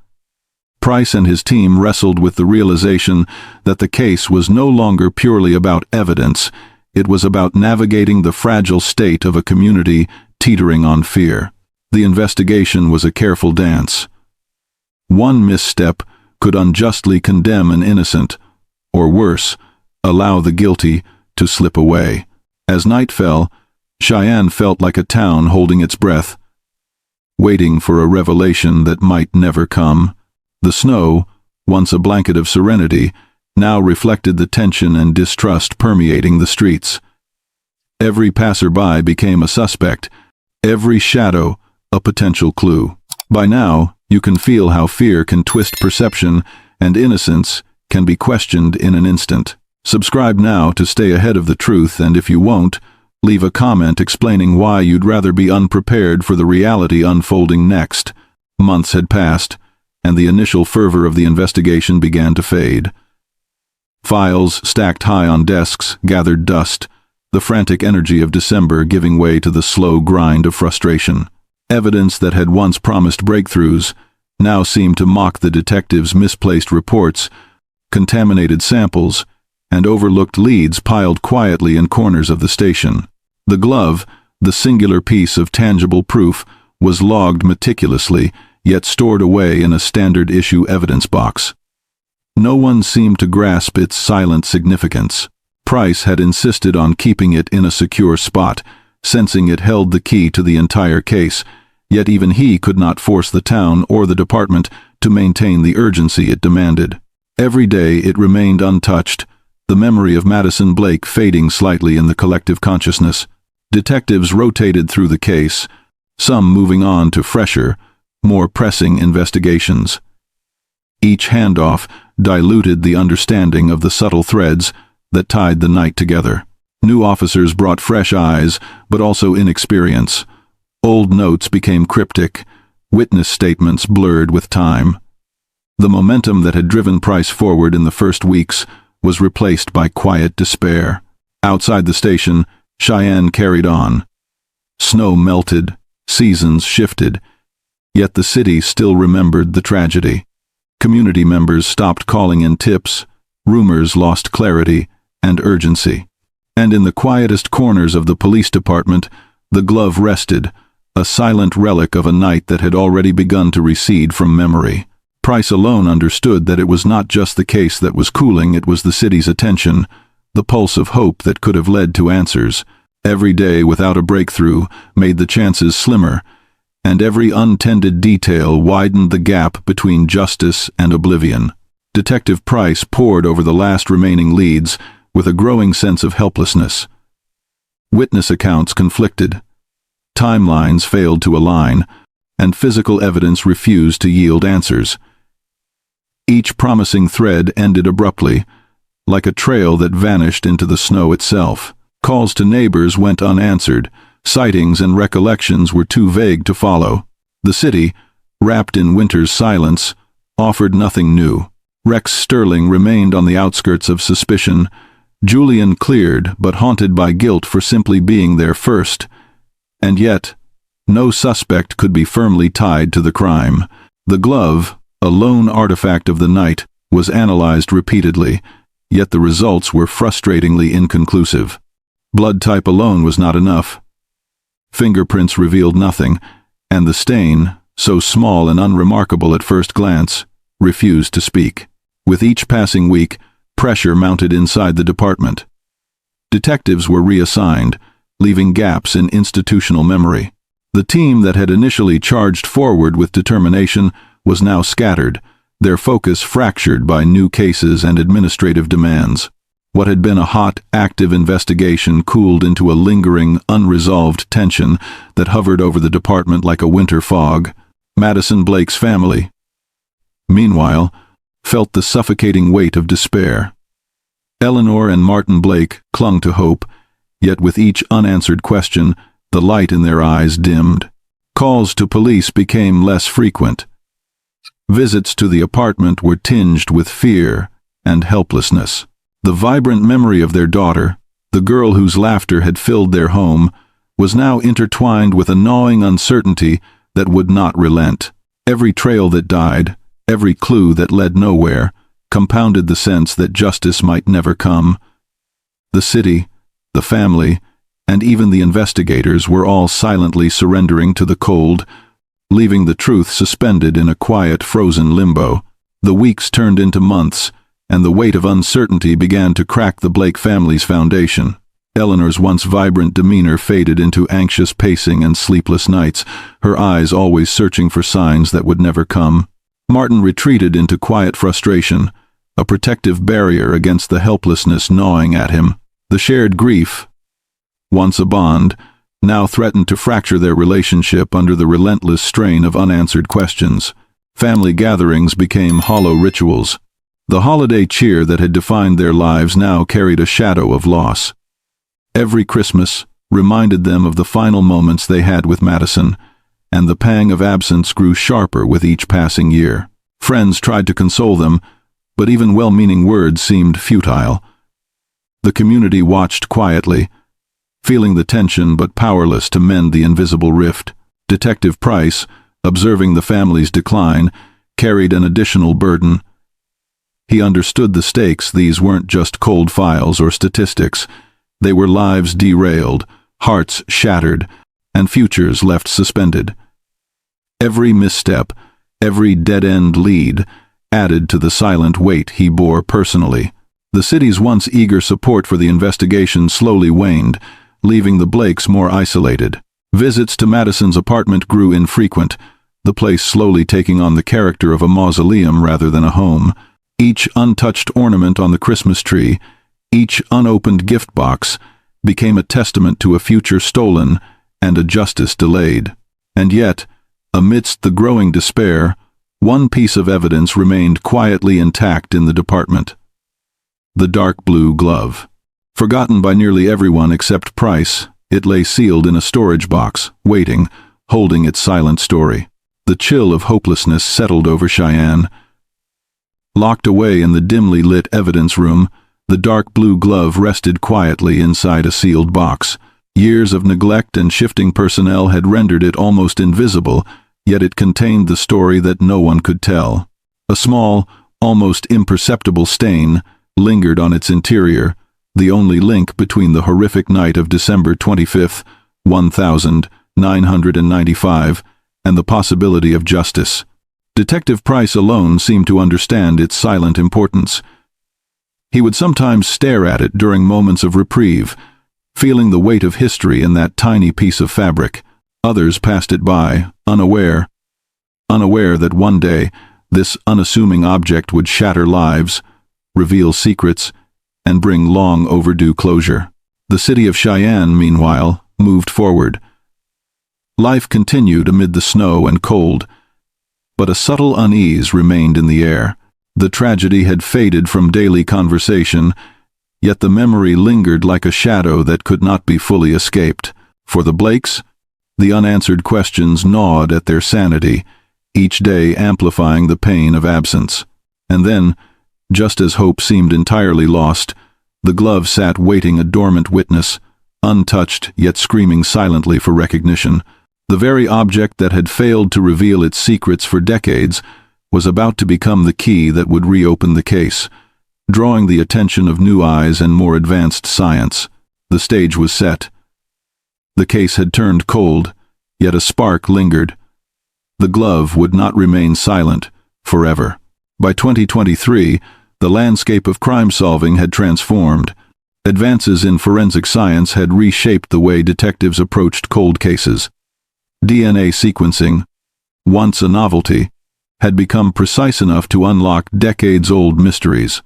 S1: Price and his team wrestled with the realization that the case was no longer purely about evidence, it was about navigating the fragile state of a community teetering on fear. The investigation was a careful dance. One misstep could unjustly condemn an innocent, or worse, allow the guilty to slip away. As night fell, Cheyenne felt like a town holding its breath, waiting for a revelation that might never come. The snow, once a blanket of serenity, now reflected the tension and distrust permeating the streets. Every passerby became a suspect, every shadow a potential clue. By now, you can feel how fear can twist perception and innocence can be questioned in an instant. Subscribe now to stay ahead of the truth, and if you won't, leave a comment explaining why you'd rather be unprepared for the reality unfolding next. Months had passed, and the initial fervor of the investigation began to fade. Files stacked high on desks gathered dust, the frantic energy of December giving way to the slow grind of frustration. Evidence that had once promised breakthroughs now seemed to mock the detectives' misplaced reports, contaminated samples, and overlooked leads piled quietly in corners of the station. The glove, the singular piece of tangible proof, was logged meticulously, yet stored away in a standard-issue evidence box. No one seemed to grasp its silent significance. Price had insisted on keeping it in a secure spot, sensing it held the key to the entire case, yet even he could not force the town or the department to maintain the urgency it demanded. Every day it remained untouched, the memory of Madison Blake fading slightly in the collective consciousness. Detectives rotated through the case, some moving on to fresher, more pressing investigations. Each handoff diluted the understanding of the subtle threads that tied the night together. New officers brought fresh eyes, but also inexperience. Old notes became cryptic, witness statements blurred with time. The momentum that had driven Price forward in the first weeks was replaced by quiet despair. Outside the station, Cheyenne carried on. Snow melted, seasons shifted, yet the city still remembered the tragedy. Community members stopped calling in tips, rumors lost clarity and urgency. And in the quietest corners of the police department, the glove rested, a silent relic of a night that had already begun to recede from memory. Price alone understood that it was not just the case that was cooling, it was the city's attention, the pulse of hope that could have led to answers. Every day without a breakthrough made the chances slimmer, and every untended detail widened the gap between justice and oblivion. Detective Price pored over the last remaining leads with a growing sense of helplessness. Witness accounts conflicted. Timelines failed to align, and physical evidence refused to yield answers. Each promising thread ended abruptly, like a trail that vanished into the snow itself. Calls to neighbors went unanswered. Sightings and recollections were too vague to follow. The city, wrapped in winter's silence, offered nothing new. Rex Sterling remained on the outskirts of suspicion, Julian cleared but haunted by guilt for simply being there first. And yet, no suspect could be firmly tied to the crime. The glove, a lone artifact of the night, was analyzed repeatedly, yet the results were frustratingly inconclusive. Blood type alone was not enough. Fingerprints revealed nothing, and the stain, so small and unremarkable at first glance, refused to speak. With each passing week, pressure mounted inside the department. Detectives were reassigned, leaving gaps in institutional memory. The team that had initially charged forward with determination was now scattered, their focus fractured by new cases and administrative demands. What had been a hot, active investigation cooled into a lingering, unresolved tension that hovered over the department like a winter fog. Madison Blake's family, meanwhile, felt the suffocating weight of despair. Eleanor and Martin Blake clung to hope, yet with each unanswered question, the light in their eyes dimmed. Calls to police became less frequent. Visits to the apartment were tinged with fear and helplessness. The vibrant memory of their daughter, the girl whose laughter had filled their home, was now intertwined with a gnawing uncertainty that would not relent. Every trail that died, every clue that led nowhere, compounded the sense that justice might never come. The city, the family, and even the investigators were all silently surrendering to the cold, leaving the truth suspended in a quiet, frozen limbo. The weeks turned into months, and the weight of uncertainty began to crack the Blake family's foundation. Eleanor's once vibrant demeanor faded into anxious pacing and sleepless nights, her eyes always searching for signs that would never come. Martin retreated into quiet frustration, a protective barrier against the helplessness gnawing at him. The shared grief, once a bond, now threatened to fracture their relationship under the relentless strain of unanswered questions. Family gatherings became hollow rituals. The holiday cheer that had defined their lives now carried a shadow of loss. Every Christmas reminded them of the final moments they had with Madison, and the pang of absence grew sharper with each passing year. Friends tried to console them, but even well-meaning words seemed futile. The community watched quietly, feeling the tension but powerless to mend the invisible rift. Detective Price, observing the family's decline, carried an additional burden. He understood the stakes. These weren't just cold files or statistics. They were lives derailed, hearts shattered, and futures left suspended. Every misstep, every dead-end lead, added to the silent weight he bore personally. The city's once eager support for the investigation slowly waned, leaving the Blakes more isolated. Visits to Madison's apartment grew infrequent, the place slowly taking on the character of a mausoleum rather than a home. Each untouched ornament on the Christmas tree, each unopened gift box, became a testament to a future stolen and a justice delayed. And yet, amidst the growing despair, one piece of evidence remained quietly intact in the department: the dark blue glove. Forgotten by nearly everyone except Price, it lay sealed in a storage box, waiting, holding its silent story. The chill of hopelessness settled over Cheyenne. Locked away in the dimly lit evidence room, the dark blue glove rested quietly inside a sealed box. Years of neglect and shifting personnel had rendered it almost invisible, yet it contained the story that no one could tell. A small, almost imperceptible stain lingered on its interior, the only link between the horrific night of December 25th, 1995, and the possibility of justice. Detective Price alone seemed to understand its silent importance. He would sometimes stare at it during moments of reprieve, feeling the weight of history in that tiny piece of fabric. Others passed it by, unaware that one day this unassuming object would shatter lives, reveal secrets, and bring long overdue closure. The city of Cheyenne, meanwhile, moved forward. Life continued amid the snow and cold, but a subtle unease remained in the air. The tragedy had faded from daily conversation, yet the memory lingered like a shadow that could not be fully escaped. For the Blakes, the unanswered questions gnawed at their sanity, each day amplifying the pain of absence. And then, just as hope seemed entirely lost, the glove sat waiting a dormant witness, untouched yet screaming silently for recognition. The very object that had failed to reveal its secrets for decades was about to become the key that would reopen the case, drawing the attention of new eyes and more advanced science. The stage was set. The case had turned cold, yet a spark lingered. The glove would not remain silent forever. By 2023, the landscape of crime-solving had transformed. Advances in forensic science had reshaped the way detectives approached cold cases. DNA sequencing, once a novelty, had become precise enough to unlock decades-old mysteries.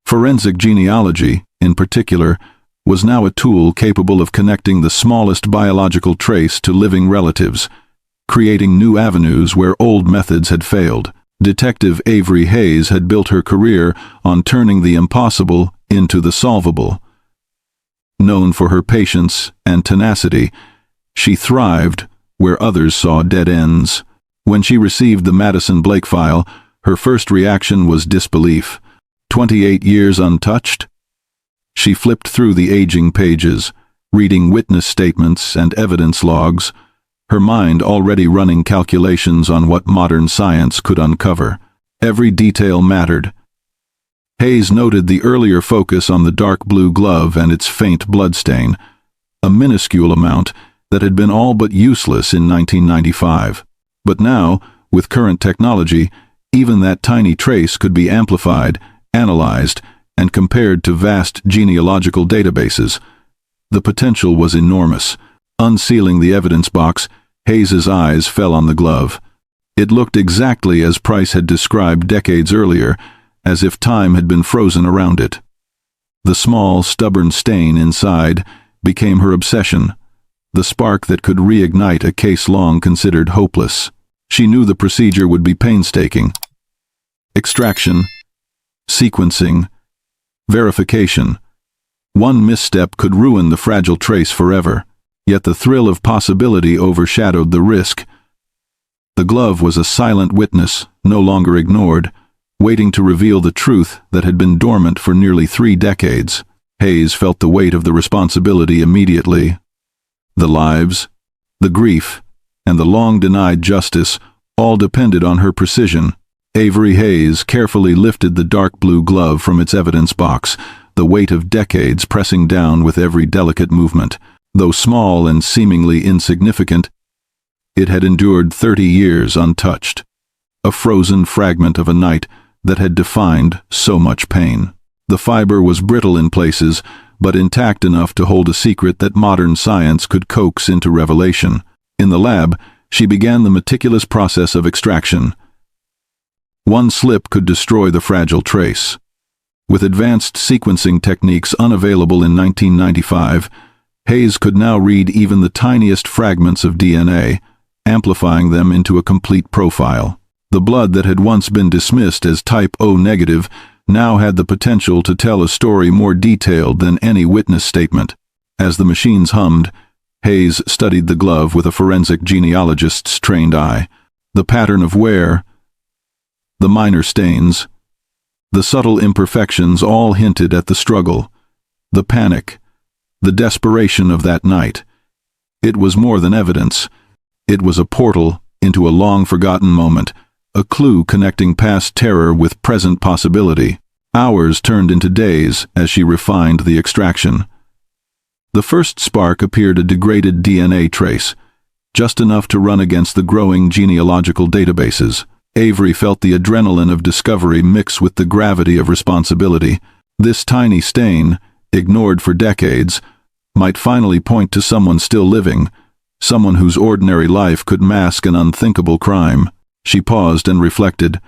S1: Forensic genealogy, in particular, was now a tool capable of connecting the smallest biological trace to living relatives, creating new avenues where old methods had failed. Detective Avery Hayes had built her career on turning the impossible into the solvable. Known for her patience and tenacity, she thrived where others saw dead ends. When she received the Madison Blake file, her first reaction was disbelief. 28 years untouched? She flipped through the aging pages, reading witness statements and evidence logs, her mind already running calculations on what modern science could uncover. Every detail mattered. Hayes noted the earlier focus on the dark blue glove and its faint bloodstain, a minuscule amount that had been all but useless in 1995. But now, with current technology, even that tiny trace could be amplified, analyzed, and compared to vast genealogical databases. The potential was enormous. Unsealing the evidence box, Hayes's eyes fell on the glove. It looked exactly as Price had described decades earlier, as if time had been frozen around it. The small, stubborn stain inside became her obsession, the spark that could reignite a case long considered hopeless. She knew the procedure would be painstaking. Extraction, sequencing, verification. One misstep could ruin the fragile trace forever, yet the thrill of possibility overshadowed the risk. The glove was a silent witness, no longer ignored, waiting to reveal the truth that had been dormant for nearly 3 decades. Hayes felt the weight of the responsibility immediately. The lives, the grief, and the long-denied justice all depended on her precision. Avery Hayes carefully lifted the dark blue glove from its evidence box, the weight of decades pressing down with every delicate movement. Though small and seemingly insignificant, it had endured 30 years untouched, a frozen fragment of a night that had defined so much pain. The fiber was brittle in places, but intact enough to hold a secret that modern science could coax into revelation. In the lab, she began the meticulous process of extraction. One slip could destroy the fragile trace. With advanced sequencing techniques unavailable in 1995, Hayes could now read even the tiniest fragments of DNA, amplifying them into a complete profile. The blood that had once been dismissed as type O negative now had the potential to tell a story more detailed than any witness statement. As the machines hummed, Hayes studied the glove with a forensic genealogist's trained eye. The pattern of wear, the minor stains, the subtle imperfections all hinted at the struggle, the panic, the desperation of that night. It was more than evidence. It was a portal into a long-forgotten moment, a clue connecting past terror with present possibility. Hours turned into days as she refined the extraction. The first spark appeared a degraded DNA trace, just enough to run against the growing genealogical databases. Avery felt the adrenaline of discovery mix with the gravity of responsibility. This tiny stain, ignored for decades, might finally point to someone still living, someone whose ordinary life could mask an unthinkable crime. She paused and reflected.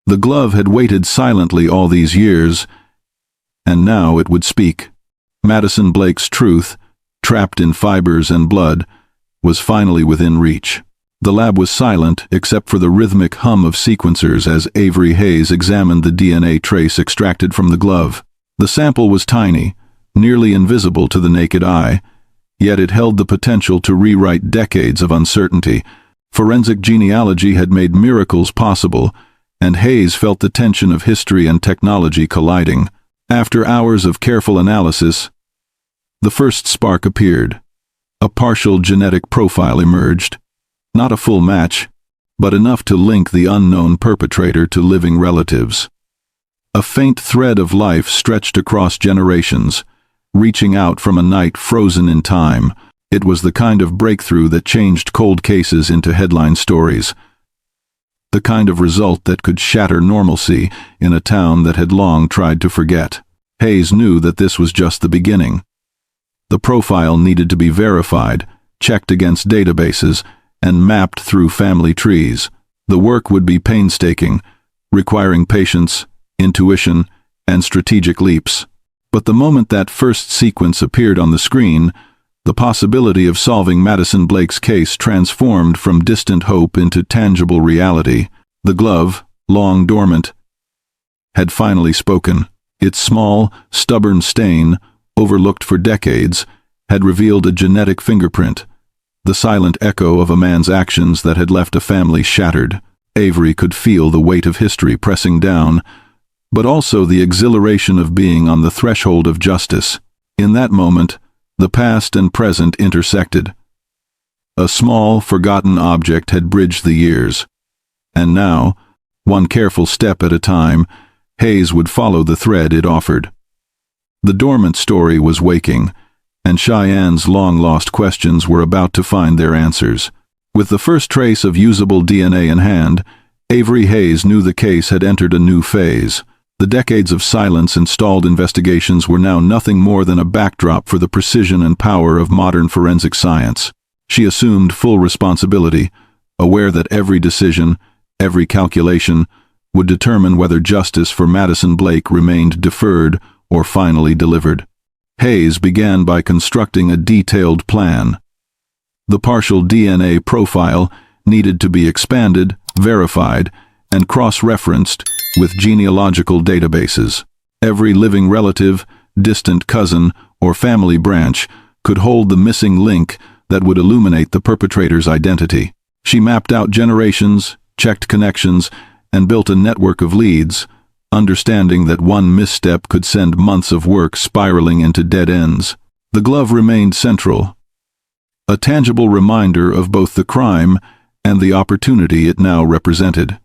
S1: The glove had waited silently all these years, and now it would speak. Madison Blake's truth, trapped in fibers and blood, was finally within reach. The lab was silent except for the rhythmic hum of sequencers as Avery Hayes examined the DNA trace extracted from the glove. The sample was tiny, nearly invisible to the naked eye, yet it held the potential to rewrite decades of uncertainty. Forensic genealogy had made miracles possible, and Hayes felt the tension of history and technology colliding. After hours of careful analysis, the first spark appeared. A partial genetic profile emerged. Not a full match, but enough to link the unknown perpetrator to living relatives. A faint thread of life stretched across generations, reaching out from a night frozen in time. It was the kind of breakthrough that changed cold cases into headline stories. The kind of result that could shatter normalcy in a town that had long tried to forget. Hayes knew that this was just the beginning. The profile needed to be verified, checked against databases, and mapped through family trees. The work would be painstaking, requiring patience, intuition, and strategic leaps. But the moment that first sequence appeared on the screen, the possibility of solving Madison Blake's case transformed from distant hope into tangible reality. The glove, long dormant, had finally spoken. Its small, stubborn stain, overlooked for decades, had revealed a genetic fingerprint, the silent echo of a man's actions that had left a family shattered. Avery could feel the weight of history pressing down, but also the exhilaration of being on the threshold of justice. In that moment, the past and present intersected. A small, forgotten object had bridged the years. And now, one careful step at a time, Hayes would follow the thread it offered. The dormant story was waking, and Cheyenne's long-lost questions were about to find their answers. With the first trace of usable DNA in hand, Avery Hayes knew the case had entered a new phase. The decades of silence and stalled investigations were now nothing more than a backdrop for the precision and power of modern forensic science. She assumed full responsibility, aware that every decision, every calculation, would determine whether justice for Madison Blake remained deferred or finally delivered. Hayes began by constructing a detailed plan. The partial DNA profile needed to be expanded, verified, and cross-referenced with genealogical databases. Every living relative, distant cousin, or family branch could hold the missing link that would illuminate the perpetrator's identity. She mapped out generations, checked connections, and built a network of leads, understanding that one misstep could send months of work spiraling into dead ends. The glove remained central, a tangible reminder of both the crime and the opportunity it now represented.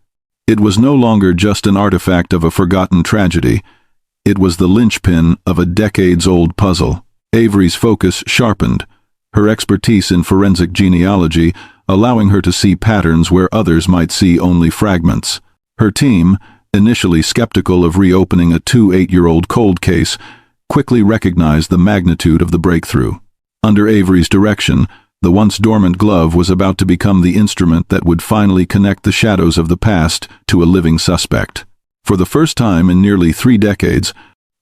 S1: It was no longer just an artifact of a forgotten tragedy. It was the linchpin of a decades-old puzzle. Avery's focus sharpened, her expertise in forensic genealogy allowing her to see patterns where others might see only fragments. Her team, initially skeptical of reopening a 8-year-old cold case, quickly recognized the magnitude of the breakthrough. Under Avery's direction, the once dormant glove was about to become the instrument that would finally connect the shadows of the past to a living suspect. For the first time in nearly 3 decades,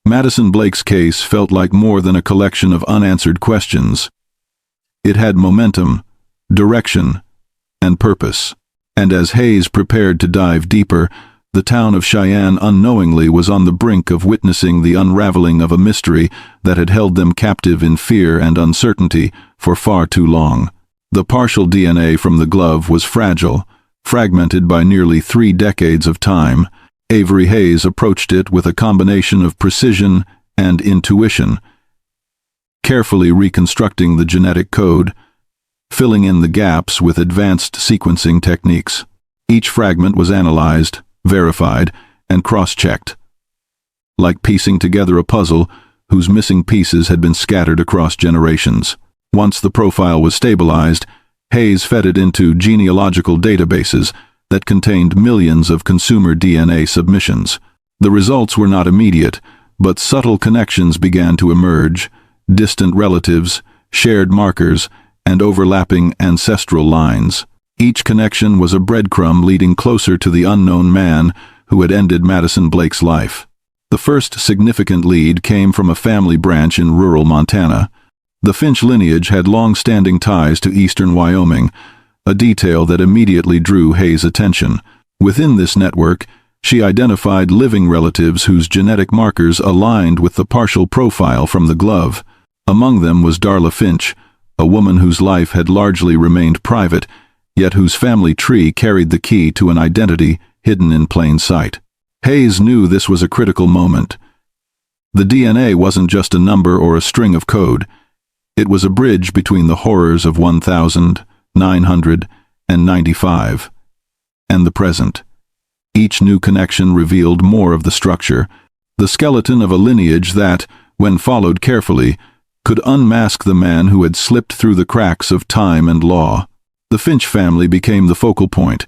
S1: Madison Blake's case felt like more than a collection of unanswered questions. It had momentum, direction, and purpose. And as Hayes prepared to dive deeper, the town of Cheyenne unknowingly was on the brink of witnessing the unraveling of a mystery that had held them captive in fear and uncertainty for far too long. The partial DNA from the glove was fragile, fragmented by nearly 3 decades of time. Avery Hayes approached it with a combination of precision and intuition, carefully reconstructing the genetic code, filling in the gaps with advanced sequencing techniques. Each fragment was analyzed, verified, and cross-checked, like piecing together a puzzle whose missing pieces had been scattered across generations. Once the profile was stabilized, Hayes fed it into genealogical databases that contained millions of consumer DNA submissions. The results were not immediate, but subtle connections began to emerge: distant relatives, shared markers, and overlapping ancestral lines. Each connection was a breadcrumb leading closer to the unknown man who had ended Madison Blake's life. The first significant lead came from a family branch in rural Montana. The Finch lineage had long-standing ties to eastern Wyoming, a detail that immediately drew Hayes' attention. Within this network, she identified living relatives whose genetic markers aligned with the partial profile from the glove. Among them was Darla Finch, a woman whose life had largely remained private, yet whose family tree carried the key to an identity hidden in plain sight. Hayes knew this was a critical moment. The DNA wasn't just a number or a string of code. It was a bridge between the horrors of 1995 and the present. Each new connection revealed more of the structure, the skeleton of a lineage that, when followed carefully, could unmask the man who had slipped through the cracks of time and law. The Finch family became the focal point,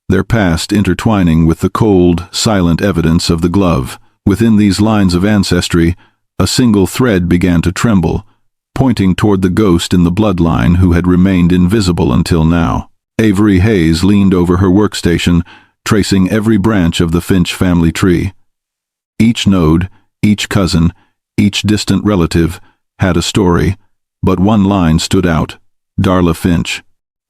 S1: their past intertwining with the cold, silent evidence of the glove. Within these lines of ancestry, a single thread began to tremble, pointing toward the ghost in the bloodline who had remained invisible until now. Avery Hayes leaned over her workstation, tracing every branch of the Finch family tree. Each node, each cousin, each distant relative had a story, but one line stood out: Darla Finch.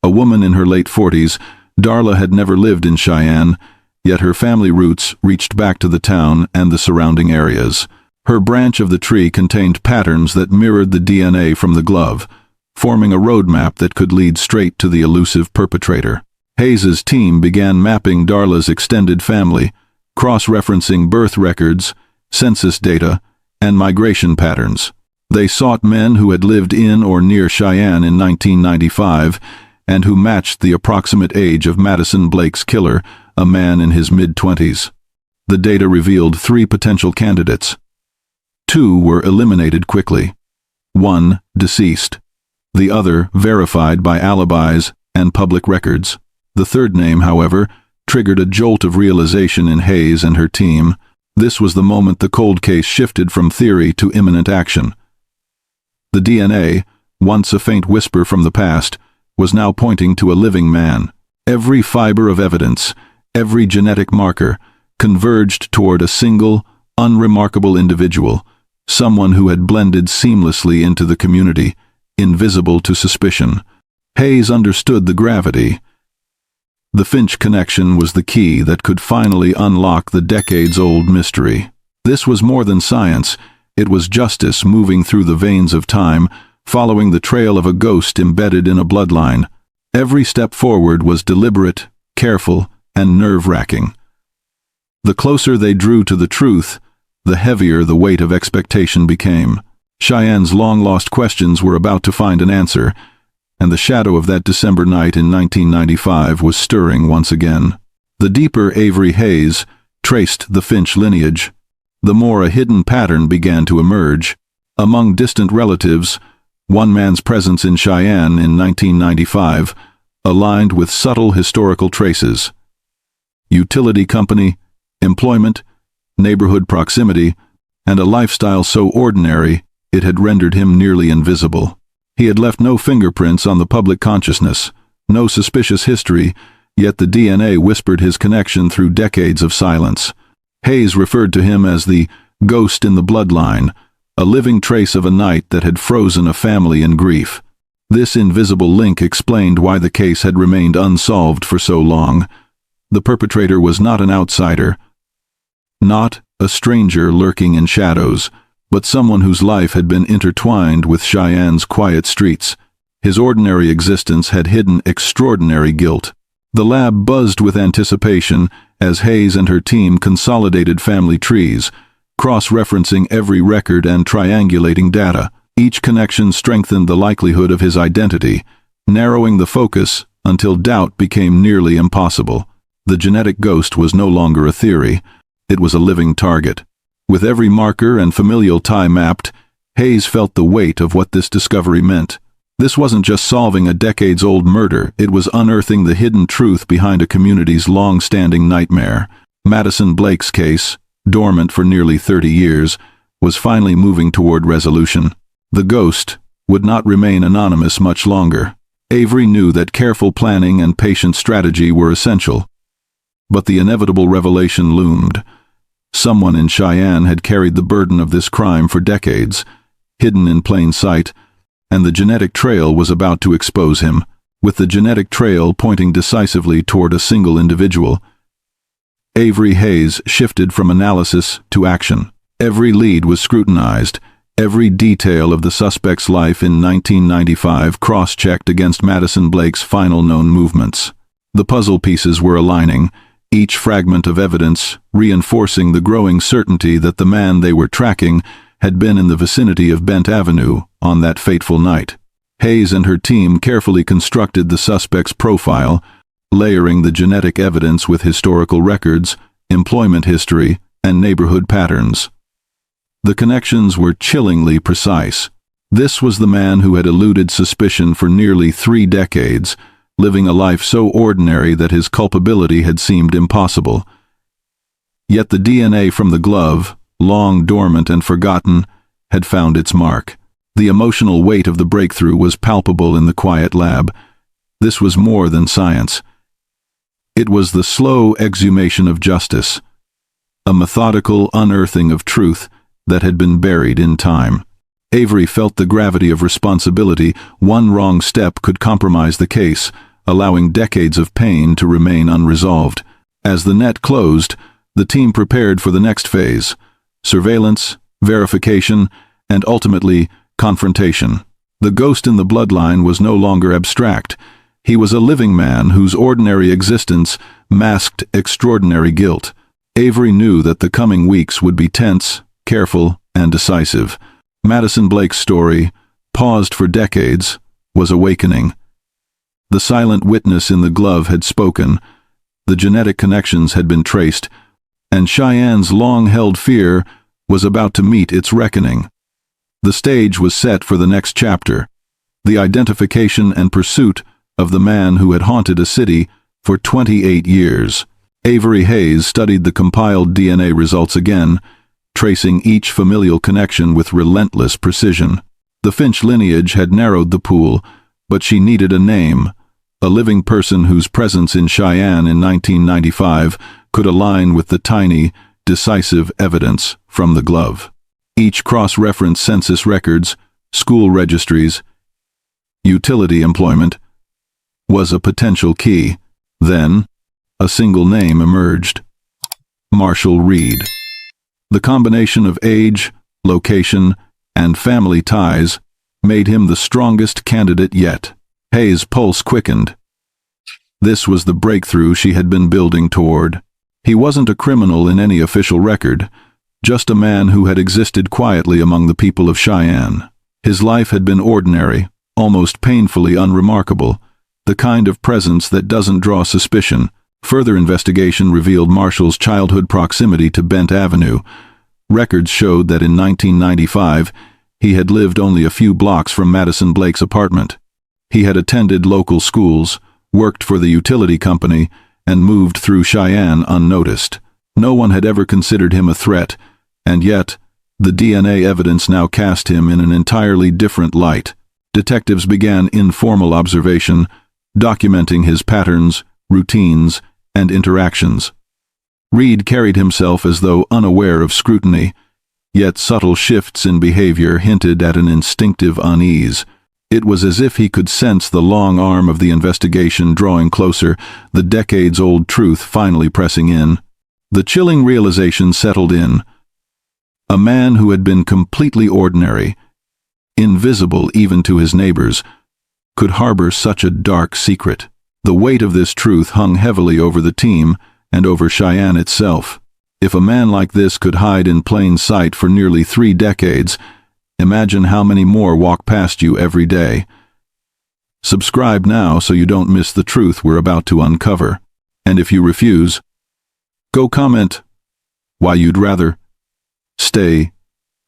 S1: A woman in her late 40s, Darla had never lived in Cheyenne, yet her family roots reached back to the town and the surrounding areas. Her branch of the tree contained patterns that mirrored the DNA from the glove, forming a roadmap that could lead straight to the elusive perpetrator. Hayes' team began mapping Darla's extended family, cross-referencing birth records, census data, and migration patterns. They sought men who had lived in or near Cheyenne in 1995 and who matched the approximate age of Madison Blake's killer, a man in his mid-20s. The data revealed 3 potential candidates. 2 were eliminated quickly. 1 deceased. The other verified by alibis and public records. The third name, however, triggered a jolt of realization in Hayes and her team. This was the moment the cold case shifted from theory to imminent action. The DNA, once a faint whisper from the past, was now pointing to a living man. Every fiber of evidence, every genetic marker, converged toward a single, unremarkable individual, someone who had blended seamlessly into the community, invisible to suspicion. Hayes understood the gravity. The Finch connection was the key that could finally unlock the decades-old mystery. This was more than science. It was justice moving through the veins of time, following the trail of a ghost embedded in a bloodline. Every step forward was deliberate, careful, and nerve-wracking. The closer they drew to the truth, the heavier the weight of expectation became. Cheyenne's long-lost questions were about to find an answer, and the shadow of that December night in 1995 was stirring once again. The deeper Avery Hayes traced the Finch lineage, the more a hidden pattern began to emerge. Among distant relatives, one man's presence in Cheyenne in 1995 aligned with subtle historical traces. Utility company, employment, neighborhood proximity, and a lifestyle so ordinary it had rendered him nearly invisible. He had left no fingerprints on the public consciousness, no suspicious history, yet the DNA whispered his connection through decades of silence. Hayes referred to him as the ghost in the bloodline, a living trace of a night that had frozen a family in grief. This invisible link explained why the case had remained unsolved for so long. The perpetrator was not an outsider, not a stranger lurking in shadows, but someone whose life had been intertwined with Cheyenne's quiet streets. His ordinary existence had hidden extraordinary guilt. The lab buzzed with anticipation as Hayes and her team consolidated family trees, cross-referencing every record and triangulating data. Each connection strengthened the likelihood of his identity, narrowing the focus until doubt became nearly impossible. The genetic ghost was no longer a theory. It was a living target. With every marker and familial tie mapped, Hayes felt the weight of what this discovery meant. This wasn't just solving a decades-old murder, it was unearthing the hidden truth behind a community's long-standing nightmare. Madison Blake's case, dormant for nearly 30 years, was finally moving toward resolution. The ghost would not remain anonymous much longer. Avery knew that careful planning and patient strategy were essential. But the inevitable revelation loomed. Someone in Cheyenne had carried the burden of this crime for decades, hidden in plain sight, and the genetic trail was about to expose him, with the genetic trail pointing decisively toward a single individual. Avery Hayes shifted from analysis to action. Every lead was scrutinized, every detail of the suspect's life in 1995 cross-checked against Madison Blake's final known movements. The puzzle pieces were aligning, each fragment of evidence reinforcing the growing certainty that the man they were tracking had been in the vicinity of Bent Avenue on that fateful night. Hayes and her team carefully constructed the suspect's profile, layering the genetic evidence with historical records, employment history, and neighborhood patterns. The connections were chillingly precise. This was the man who had eluded suspicion for nearly 3 decades, living a life so ordinary that his culpability had seemed impossible. Yet the DNA from the glove, long dormant and forgotten, had found its mark. The emotional weight of the breakthrough was palpable in the quiet lab. This was more than science. It was the slow exhumation of justice, a methodical unearthing of truth that had been buried in time. Avery felt the gravity of responsibility. One wrong step could compromise the case, allowing decades of pain to remain unresolved. As the net closed, the team prepared for the next phase: surveillance, verification, and ultimately, confrontation. The ghost in the bloodline was no longer abstract. He was a living man whose ordinary existence masked extraordinary guilt. Avery knew that the coming weeks would be tense, careful, and decisive. Madison Blake's story, paused for decades, was awakening. The silent witness in the glove had spoken, the genetic connections had been traced, and Cheyenne's long-held fear was about to meet its reckoning. The stage was set for the next chapter, the identification and pursuit of the man who had haunted a city for 28 years. Avery Hayes studied the compiled DNA results again, tracing each familial connection with relentless precision. The Finch lineage had narrowed the pool, but she needed a name, a living person whose presence in Cheyenne in 1995 could align with the tiny, decisive evidence from the glove. Each cross-referenced census records, school registries, utility employment, was a potential key. Then, a single name emerged: Marshall Reed. The combination of age, location, and family ties made him the strongest candidate yet. Hayes' pulse quickened. This was the breakthrough she had been building toward. He wasn't a criminal in any official record, just a man who had existed quietly among the people of Cheyenne. His life had been ordinary, almost painfully unremarkable, the kind of presence that doesn't draw suspicion. Further investigation revealed Marshall's childhood proximity to Bent Avenue. Records showed that in 1995, he had lived only a few blocks from Madison Blake's apartment. He had attended local schools, worked for the utility company, and moved through Cheyenne unnoticed. No one had ever considered him a threat, and yet, the DNA evidence now cast him in an entirely different light. Detectives began informal observation, documenting his patterns, routines, and interactions. Reed carried himself as though unaware of scrutiny, yet subtle shifts in behavior hinted at an instinctive unease. It was as if he could sense the long arm of the investigation drawing closer, the decades-old truth finally pressing in. The chilling realization settled in. A man who had been completely ordinary, invisible even to his neighbors, could harbor such a dark secret. The weight of this truth hung heavily over the team and over Cheyenne itself. If a man like this could hide in plain sight for nearly 3 decades, imagine how many more walk past you every day. Subscribe now so you don't miss the truth we're about to uncover. And if you refuse, go comment why you'd rather stay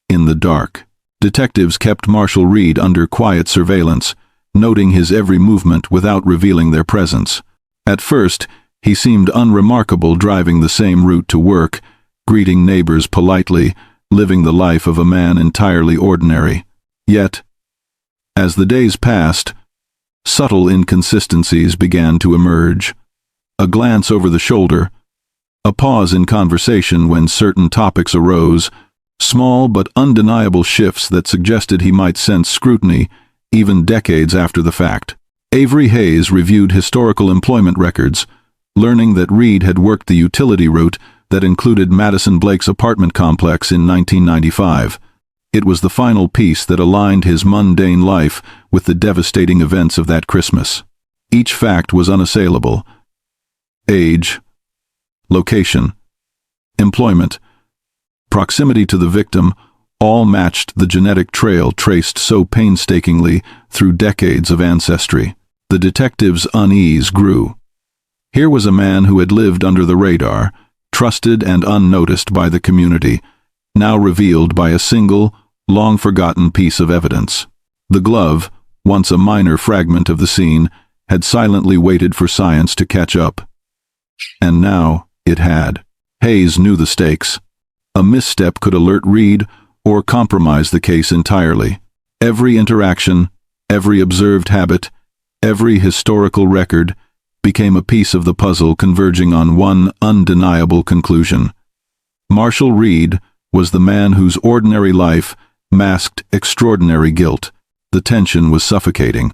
S1: in the dark. Detectives kept Marshall Reed under quiet surveillance, noting his every movement without revealing their presence. At first, he seemed unremarkable, driving the same route to work, greeting neighbors politely, living the life of a man entirely ordinary. Yet, as the days passed, subtle inconsistencies began to emerge. A glance over the shoulder, a pause in conversation when certain topics arose, small but undeniable shifts that suggested he might sense scrutiny even decades after the fact. Avery Hayes reviewed historical employment records, learning that Reed had worked the utility route that included Madison Blake's apartment complex in 1995. It was the final piece that aligned his mundane life with the devastating events of that Christmas. Each fact was unassailable. Age, location, employment, proximity to the victim, all matched the genetic trail traced so painstakingly through decades of ancestry. The detective's unease grew. Here was a man who had lived under the radar, trusted and unnoticed by the community, now revealed by a single, long-forgotten piece of evidence. The glove, once a minor fragment of the scene, had silently waited for science to catch up. And now it had. Hayes knew the stakes. A misstep could alert Reed or compromise the case entirely. Every interaction, every observed habit, every historical record became a piece of the puzzle converging on one undeniable conclusion. Marshall Reed was the man whose ordinary life masked extraordinary guilt. The tension was suffocating.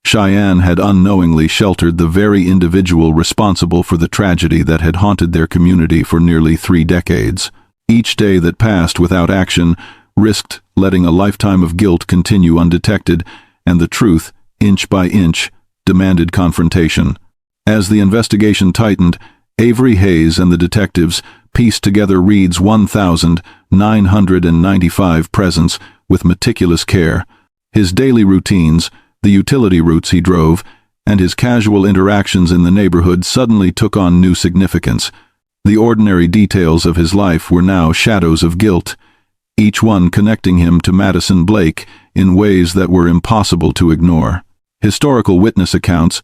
S1: Cheyenne had unknowingly sheltered the very individual responsible for the tragedy that had haunted their community for nearly 3 decades. Each day that passed without action risked letting a lifetime of guilt continue undetected, and the truth, inch by inch, demanded confrontation. As the investigation tightened, Avery Hayes and the detectives pieced together Reed's 1,995 presence with meticulous care. His daily routines, the utility routes he drove, and his casual interactions in the neighborhood suddenly took on new significance. The ordinary details of his life were now shadows of guilt, each one connecting him to Madison Blake in ways that were impossible to ignore. Historical witness accounts,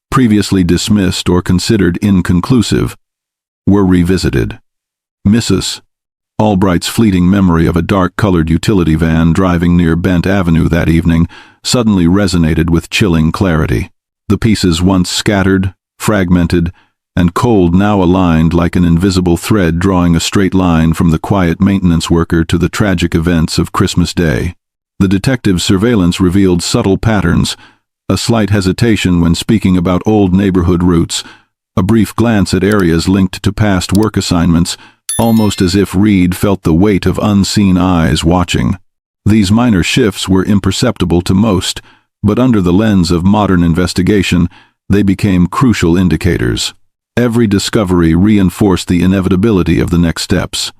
S1: previously dismissed or considered inconclusive, were revisited. Mrs. Albright's fleeting memory of a dark-colored utility van driving near Bent Avenue that evening suddenly resonated with chilling clarity. The pieces, once scattered, fragmented, and cold now aligned like an invisible thread drawing a straight line from the quiet maintenance worker to the tragic events of Christmas Day. The detective's surveillance revealed subtle patterns, a slight hesitation when speaking about old neighborhood routes, a brief glance at areas linked to past work assignments, almost as if Reed felt the weight of unseen eyes watching. These minor shifts were imperceptible to most, but under the lens of modern investigation, they became crucial indicators. Every discovery reinforced the inevitability of the next steps.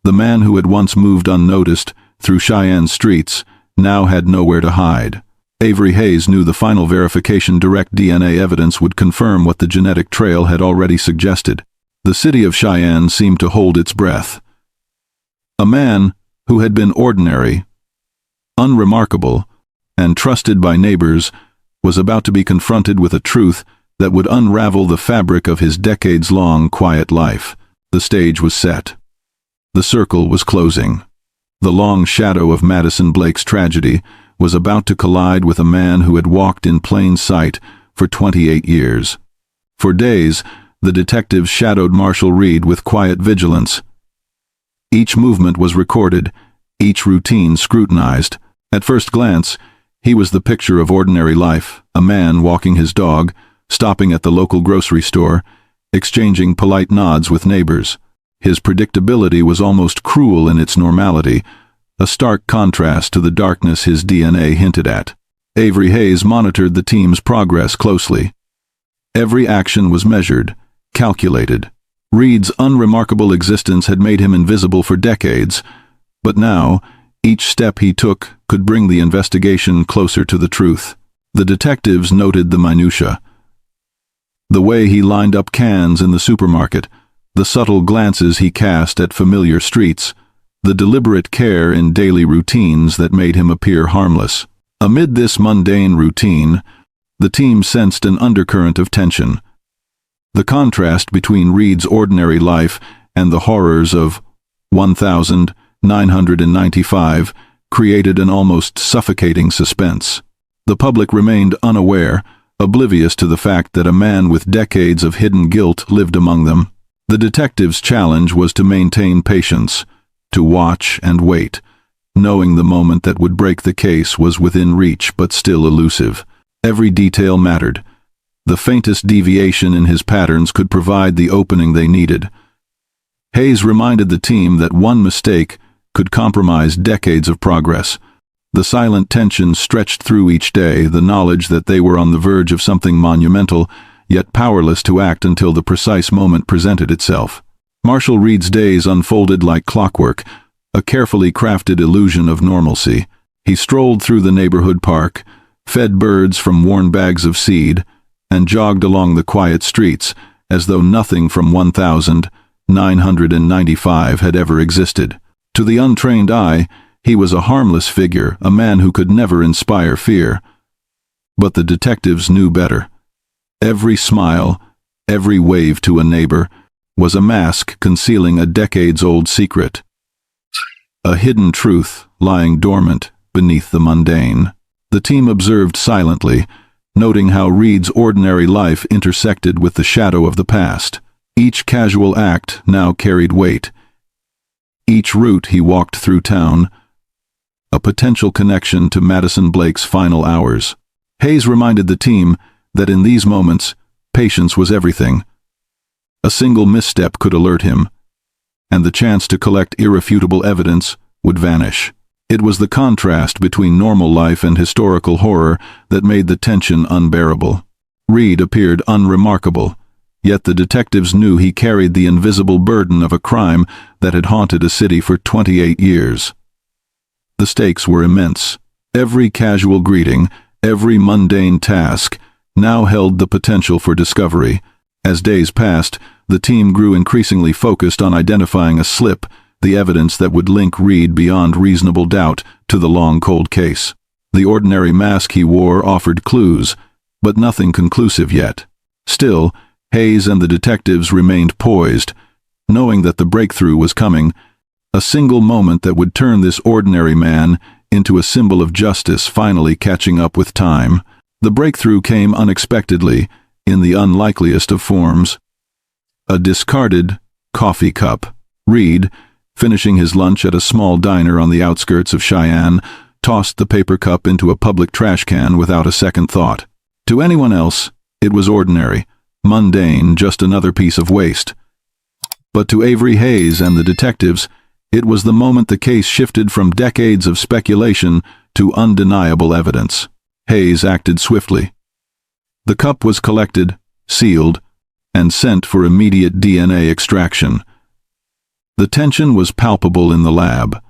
S1: The man who had once moved unnoticed through Cheyenne streets now had nowhere to hide. Avery Hayes knew the final verification direct DNA evidence would confirm what the genetic trail had already suggested. The city of Cheyenne seemed to hold its breath. A man who had been ordinary, unremarkable, and trusted by neighbors was about to be confronted with a truth that would unravel the fabric of his decades-long quiet life. The stage was set. The circle was closing. The long shadow of Madison Blake's tragedy was about to collide with a man who had walked in plain sight for 28 years. For days, the detectives shadowed Marshall Reed with quiet vigilance. Each movement was recorded, each routine scrutinized. At first glance, he was the picture of ordinary life, a man walking his dog, stopping at the local grocery store, exchanging polite nods with neighbors. His predictability was almost cruel in its normality, a stark contrast to the darkness his DNA hinted at. Avery Hayes monitored the team's progress closely. Every action was measured, calculated. Reed's unremarkable existence had made him invisible for decades, but now, each step he took could bring the investigation closer to the truth. The detectives noted the minutiae. The way he lined up cans in the supermarket, the subtle glances he cast at familiar streets, the deliberate care in daily routines that made him appear harmless. Amid this mundane routine, the team sensed an undercurrent of tension. The contrast between Reed's ordinary life and the horrors of 1995 created an almost suffocating suspense. The public remained unaware, oblivious to the fact that a man with decades of hidden guilt lived among them. The detective's challenge was to maintain patience, to watch and wait, knowing the moment that would break the case was within reach but still elusive. Every detail mattered. The faintest deviation in his patterns could provide the opening they needed. Hayes reminded the team that one mistake could compromise decades of progress. The silent tension stretched through each day, the knowledge that they were on the verge of something monumental, yet powerless to act until the precise moment presented itself. Marshall Reed's days unfolded like clockwork, a carefully crafted illusion of normalcy. He strolled through the neighborhood park, fed birds from worn bags of seed, and jogged along the quiet streets as though nothing from 1995 had ever existed. To the untrained eye, he was a harmless figure, a man who could never inspire fear. But the detectives knew better. Every smile, every wave to a neighbor, was a mask concealing a decades-old secret. A hidden truth lying dormant beneath the mundane. The team observed silently, noting how Reed's ordinary life intersected with the shadow of the past. Each casual act now carried weight. Each route he walked through town, a potential connection to Madison Blake's final hours. Hayes reminded the team that in these moments, patience was everything. A single misstep could alert him, and the chance to collect irrefutable evidence would vanish. It was the contrast between normal life and historical horror that made the tension unbearable. Reed appeared unremarkable, yet the detectives knew he carried the invisible burden of a crime that had haunted a city for 28 years. The stakes were immense. Every casual greeting, every mundane task, now held the potential for discovery. As days passed, the team grew increasingly focused on identifying a slip, the evidence that would link Reed beyond reasonable doubt to the long cold case. The ordinary mask he wore offered clues, but nothing conclusive yet. Still, Hayes and the detectives remained poised, knowing that the breakthrough was coming, a single moment that would turn this ordinary man into a symbol of justice finally catching up with time. The breakthrough came unexpectedly, in the unlikeliest of forms. A discarded coffee cup. Reed, finishing his lunch at a small diner on the outskirts of Cheyenne, tossed the paper cup into a public trash can without a second thought. To anyone else, it was ordinary, mundane, just another piece of waste. But to Avery Hayes and the detectives, it was the moment the case shifted from decades of speculation to undeniable evidence. Hayes acted swiftly. The cup was collected, sealed, and sent for immediate DNA extraction. The tension was palpable in the lab.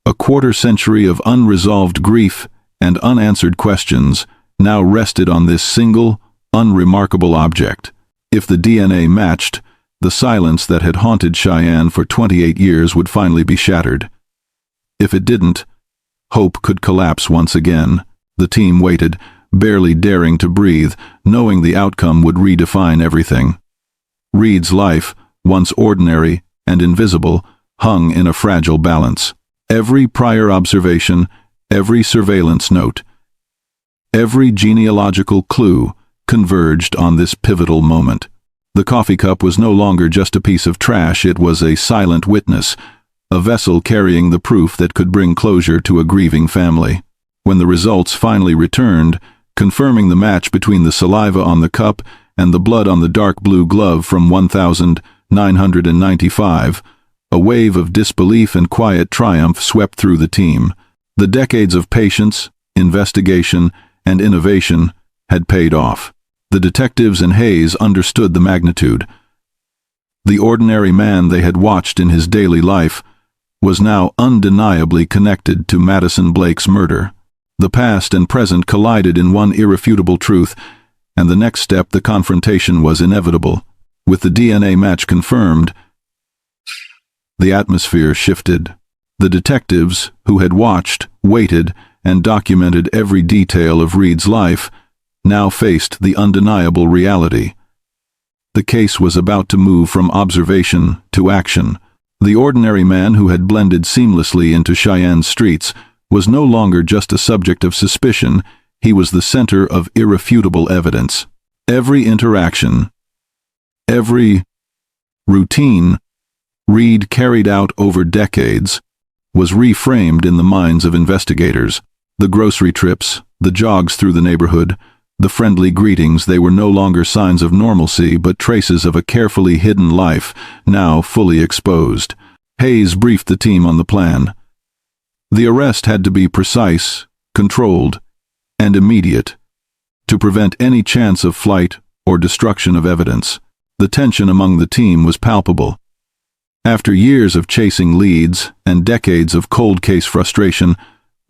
S1: A quarter-century of unresolved grief and unanswered questions now rested on this single, unremarkable object. If the DNA matched, the silence that had haunted Cheyenne for 28 years would finally be shattered. If it didn't, hope could collapse once again. The team waited, barely daring to breathe, knowing the outcome would redefine everything. Reed's life, once ordinary and invisible, hung in a fragile balance. Every prior observation, every surveillance note, every genealogical clue converged on this pivotal moment. The coffee cup was no longer just a piece of trash, it was a silent witness, a vessel carrying the proof that could bring closure to a grieving family. When the results finally returned, confirming the match between the saliva on the cup and the blood on the dark blue glove from 1995, a wave of disbelief and quiet triumph swept through the team. The decades of patience, investigation, and innovation had paid off. The detectives and Hayes understood the magnitude. The ordinary man they had watched in his daily life was now undeniably connected to Madison Blake's murder. The past and present collided in one irrefutable truth, and the next step, the confrontation, was inevitable. With the DNA match confirmed, the atmosphere shifted. The detectives, who had watched, waited, and documented every detail of Reed's life, now faced the undeniable reality. The case was about to move from observation to action. The ordinary man who had blended seamlessly into Cheyenne's streets was no longer just a subject of suspicion, he was the center of irrefutable evidence. Every interaction, every routine Reed carried out over decades was reframed in the minds of investigators. The grocery trips, the jogs through the neighborhood, the friendly greetings, they were no longer signs of normalcy but traces of a carefully hidden life, now fully exposed. Hayes briefed the team on the plan. The arrest had to be precise, controlled, and immediate, to prevent any chance of flight or destruction of evidence. The tension among the team was palpable. After years of chasing leads and decades of cold case frustration,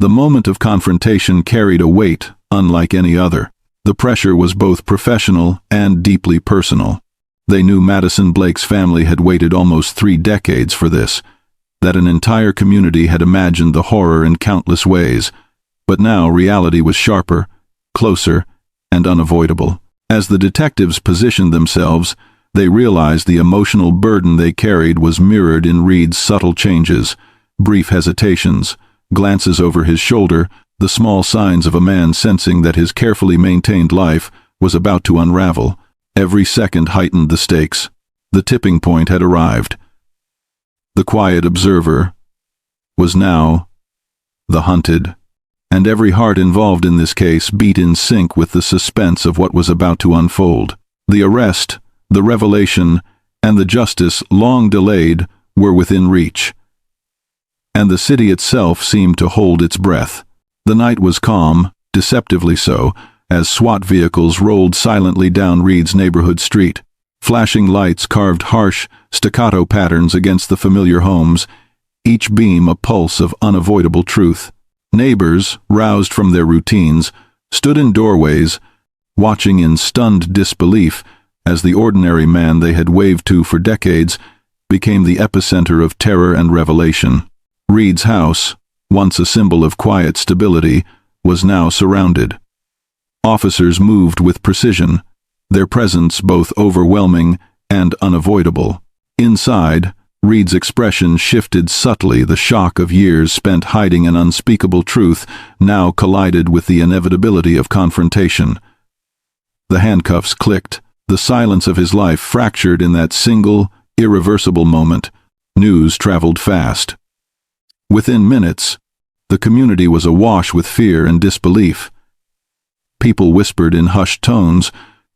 S1: the moment of confrontation carried a weight unlike any other. The pressure was both professional and deeply personal. They knew Madison Blake's family had waited almost 3 decades for this, that an entire community had imagined the horror in countless ways, but now reality was sharper, closer, and unavoidable. As the detectives positioned themselves, they realized the emotional burden they carried was mirrored in Reed's subtle changes, brief hesitations, glances over his shoulder, the small signs of a man sensing that his carefully maintained life was about to unravel. Every second heightened the stakes. The tipping point had arrived. The quiet observer was now the hunted, and every heart involved in this case beat in sync with the suspense of what was about to unfold. The arrest, the revelation, and the justice, long delayed, were within reach. And the city itself seemed to hold its breath. The night was calm, deceptively so, as SWAT vehicles rolled silently down Reed's neighborhood street. Flashing lights carved harsh, staccato patterns against the familiar homes, each beam a pulse of unavoidable truth. Neighbors, roused from their routines, stood in doorways, watching in stunned disbelief as the ordinary man they had waved to for decades became the epicenter of terror and revelation. Reed's house, once a symbol of quiet stability, was now surrounded. Officers moved with precision, their presence both overwhelming and unavoidable. Inside, Reed's expression shifted subtly. The shock of years spent hiding an unspeakable truth now collided with the inevitability of confrontation. The handcuffs clicked, The silence of his life fractured in that single, irreversible moment. News traveled fast. Within minutes, the community was awash with fear and disbelief. People whispered in hushed tones,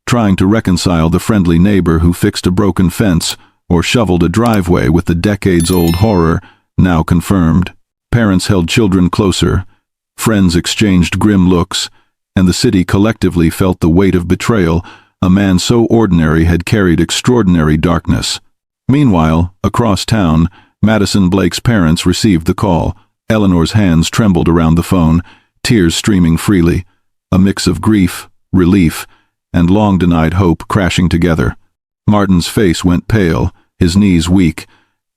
S1: trying to reconcile the friendly neighbor who fixed a broken fence or shoveled a driveway with the decades-old horror now confirmed. Parents held children closer, friends exchanged grim looks, and the city collectively felt the weight of betrayal. A man so ordinary had carried extraordinary darkness. Meanwhile, across town, Madison Blake's parents received the call. Eleanor's hands trembled around the phone, tears streaming freely, a mix of grief, relief, and long-denied hope crashing together. Martin's face went pale, his knees weak,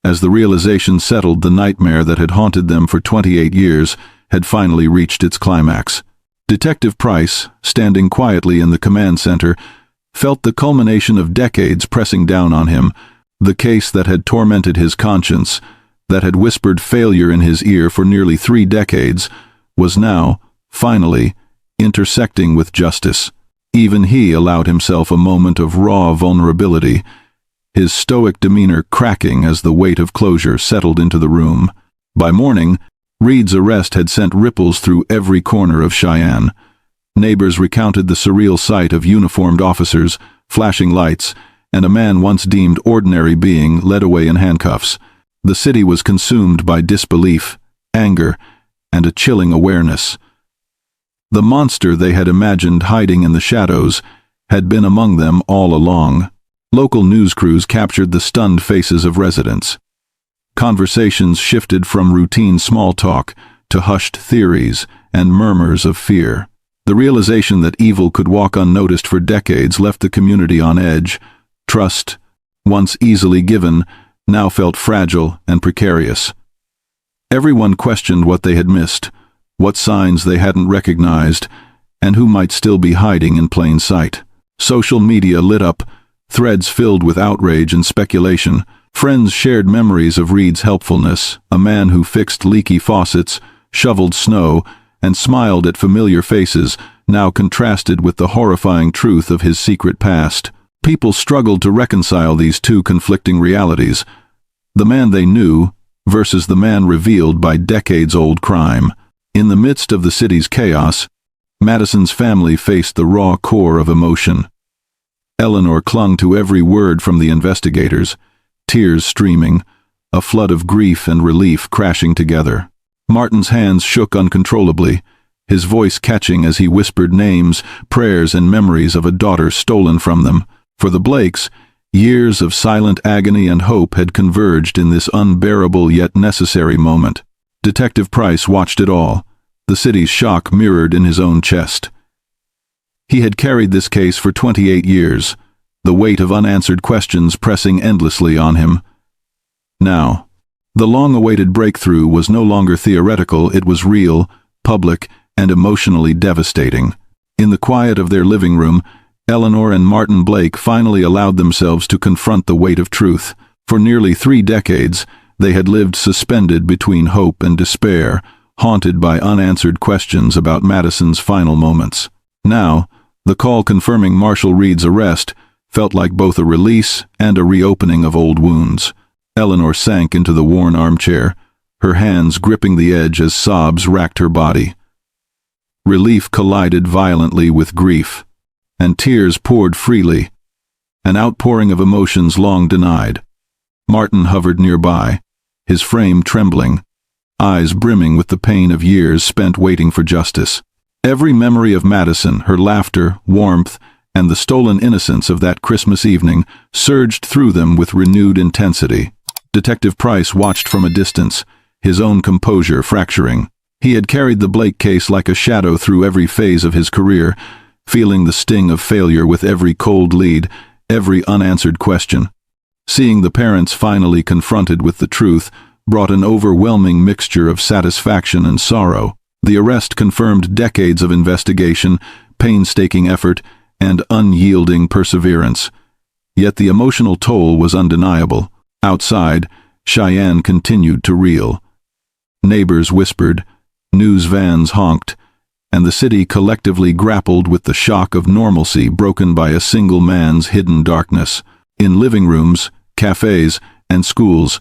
S1: as the realization settled. The nightmare that had haunted them for 28 years had finally reached its climax. Detective Price, standing quietly in the command center, felt the culmination of decades pressing down on him. The case that had tormented his conscience, that had whispered failure in his ear for nearly 3 decades, was now, finally, intersecting with justice. Even he allowed himself a moment of raw vulnerability, his stoic demeanor cracking as the weight of closure settled into the room. By morning, Reed's arrest had sent ripples through every corner of Cheyenne. Neighbors recounted the surreal sight of uniformed officers, flashing lights, and a man once deemed ordinary being led away in handcuffs. The city was consumed by disbelief, anger, and a chilling awareness. The monster they had imagined hiding in the shadows had been among them all along. Local news crews captured the stunned faces of residents. Conversations shifted from routine small talk to hushed theories and murmurs of fear. The realization that evil could walk unnoticed for decades left the community on edge. Trust, once easily given, now felt fragile and precarious. Everyone questioned what they had missed, what signs they hadn't recognized, and who might still be hiding in plain sight. Social media lit up, threads filled with outrage and speculation. Friends shared memories of Reed's helpfulness, a man who fixed leaky faucets, shoveled snow, and smiled at familiar faces, now contrasted with the horrifying truth of his secret past. People struggled to reconcile these two conflicting realities, the man they knew versus the man revealed by decades-old crime. In the midst of the city's chaos, Madison's family faced the raw core of emotion. Eleanor clung to every word from the investigators, tears streaming, a flood of grief and relief crashing together. Martin's hands shook uncontrollably, his voice catching as he whispered names, prayers, and memories of a daughter stolen from them. For the Blakes, years of silent agony and hope had converged in this unbearable yet necessary moment. Detective Price watched it all, the city's shock mirrored in his own chest. He had carried this case for 28 years, the weight of unanswered questions pressing endlessly on him. Now, the long-awaited breakthrough was no longer theoretical, it was real, public, and emotionally devastating. In the quiet of their living room, Eleanor and Martin Blake finally allowed themselves to confront the weight of truth. For nearly 3 decades, they had lived suspended between hope and despair, haunted by unanswered questions about Madison's final moments. Now, the call confirming Marshal Reed's arrest felt like both a release and a reopening of old wounds. Eleanor sank into the worn armchair, her hands gripping the edge as sobs racked her body. Relief collided violently with grief, and tears poured freely, an outpouring of emotions long denied. Martin hovered nearby, his frame trembling, eyes brimming with the pain of years spent waiting for justice. Every memory of Madison, her laughter, warmth, and the stolen innocence of that Christmas evening surged through them with renewed intensity. Detective Price watched from a distance, his own composure fracturing. He had carried the Blake case like a shadow through every phase of his career, feeling the sting of failure with every cold lead, every unanswered question. Seeing the parents finally confronted with the truth brought an overwhelming mixture of satisfaction and sorrow. The arrest confirmed decades of investigation, painstaking effort, and unyielding perseverance. Yet the emotional toll was undeniable. Outside, Cheyenne continued to reel. Neighbors whispered, news vans honked, and the city collectively grappled with the shock of normalcy broken by a single man's hidden darkness. In living rooms, cafes, and schools,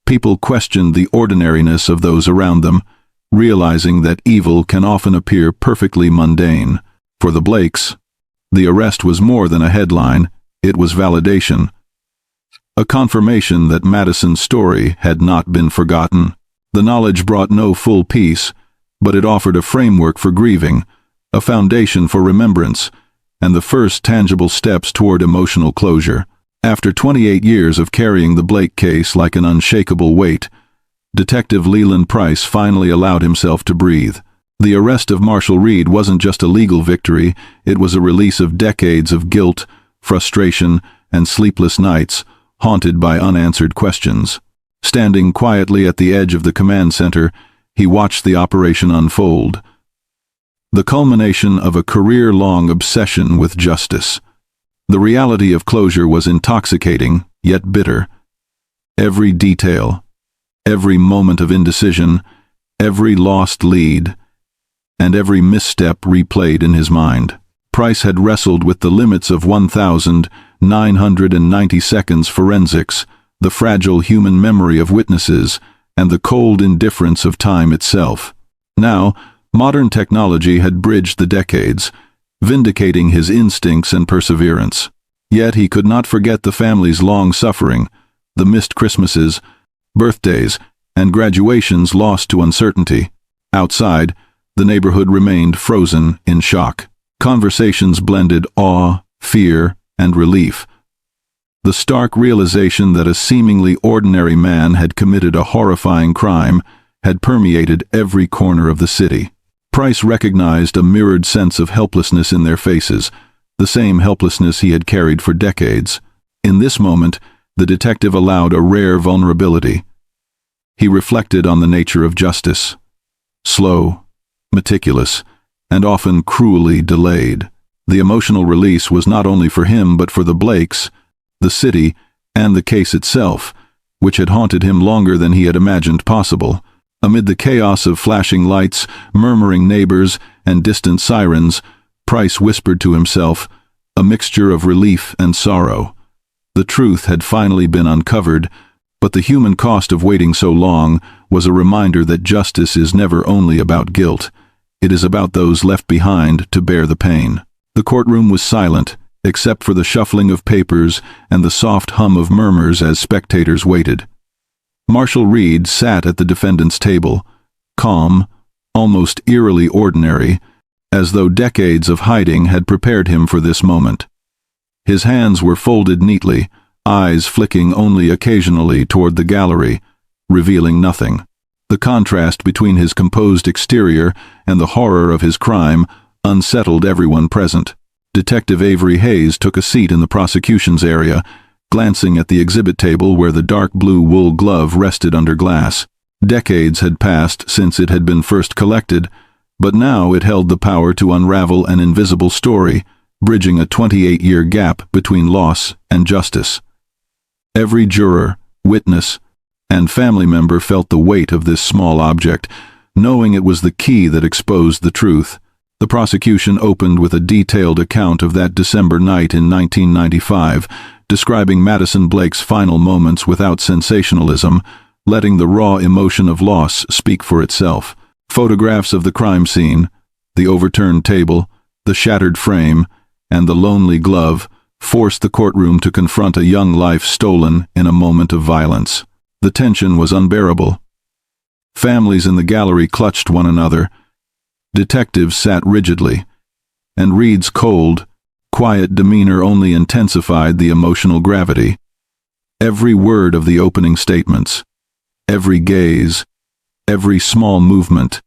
S1: people questioned the ordinariness of those around them, realizing that evil can often appear perfectly mundane. For the Blakes, the arrest was more than a headline, it was validation. A confirmation that Madison's story had not been forgotten. The knowledge brought no full peace, but it offered a framework for grieving, a foundation for remembrance, and the first tangible steps toward emotional closure. After 28 years of carrying the Blake case like an unshakable weight, Detective Leland Price finally allowed himself to breathe. The arrest of Marshall Reed wasn't just a legal victory, it was a release of decades of guilt, frustration, and sleepless nights, haunted by unanswered questions. Standing quietly at the edge of the command center, he watched the operation unfold. The culmination of a career-long obsession with justice. The reality of closure was intoxicating, yet bitter. Every detail, every moment of indecision, every lost lead, and every misstep replayed in his mind. Price had wrestled with the limits of 1,990 seconds forensics, the fragile human memory of witnesses, and the cold indifference of time itself. Now, modern technology had bridged the decades, vindicating his instincts and perseverance. Yet he could not forget the family's long suffering, the missed Christmases, birthdays, and graduations lost to uncertainty. Outside, the neighborhood remained frozen in shock. Conversations blended awe, fear, and relief. The stark realization that a seemingly ordinary man had committed a horrifying crime had permeated every corner of the city. Price recognized a mirrored sense of helplessness in their faces, the same helplessness he had carried for decades. In this moment, the detective allowed a rare vulnerability. He reflected on the nature of justice. Slow, meticulous, and often cruelly delayed. The emotional release was not only for him but for the Blakes, the city, and the case itself, which had haunted him longer than he had imagined possible. Amid the chaos of flashing lights, murmuring neighbors, and distant sirens, Price whispered to himself, a mixture of relief and sorrow. The truth had finally been uncovered, but the human cost of waiting so long was a reminder that justice is never only about guilt. It is about those left behind to bear the pain. The courtroom was silent, except for the shuffling of papers and the soft hum of murmurs as spectators waited. Marshall Reed sat at the defendant's table, calm, almost eerily ordinary, as though decades of hiding had prepared him for this moment. His hands were folded neatly, eyes flicking only occasionally toward the gallery, revealing nothing. The contrast between his composed exterior and the horror of his crime unsettled everyone present. Detective Avery Hayes took a seat in the prosecution's area, glancing at the exhibit table where the dark blue wool glove rested under glass. Decades had passed since it had been first collected, but now it held the power to unravel an invisible story, bridging a 28-year gap between loss and justice. Every juror, witness, and family member felt the weight of this small object, knowing it was the key that exposed the truth. The prosecution opened with a detailed account of that December night in 1995, describing Madison Blake's final moments without sensationalism, letting the raw emotion of loss speak for itself. Photographs of the crime scene, the overturned table, the shattered frame, and the lonely glove forced the courtroom to confront a young life stolen in a moment of violence. The tension was unbearable. Families in the gallery clutched one another. Detectives sat rigidly, and Reed's cold, quiet demeanor only intensified the emotional gravity. Every word of the opening statements, every gaze, every small movement,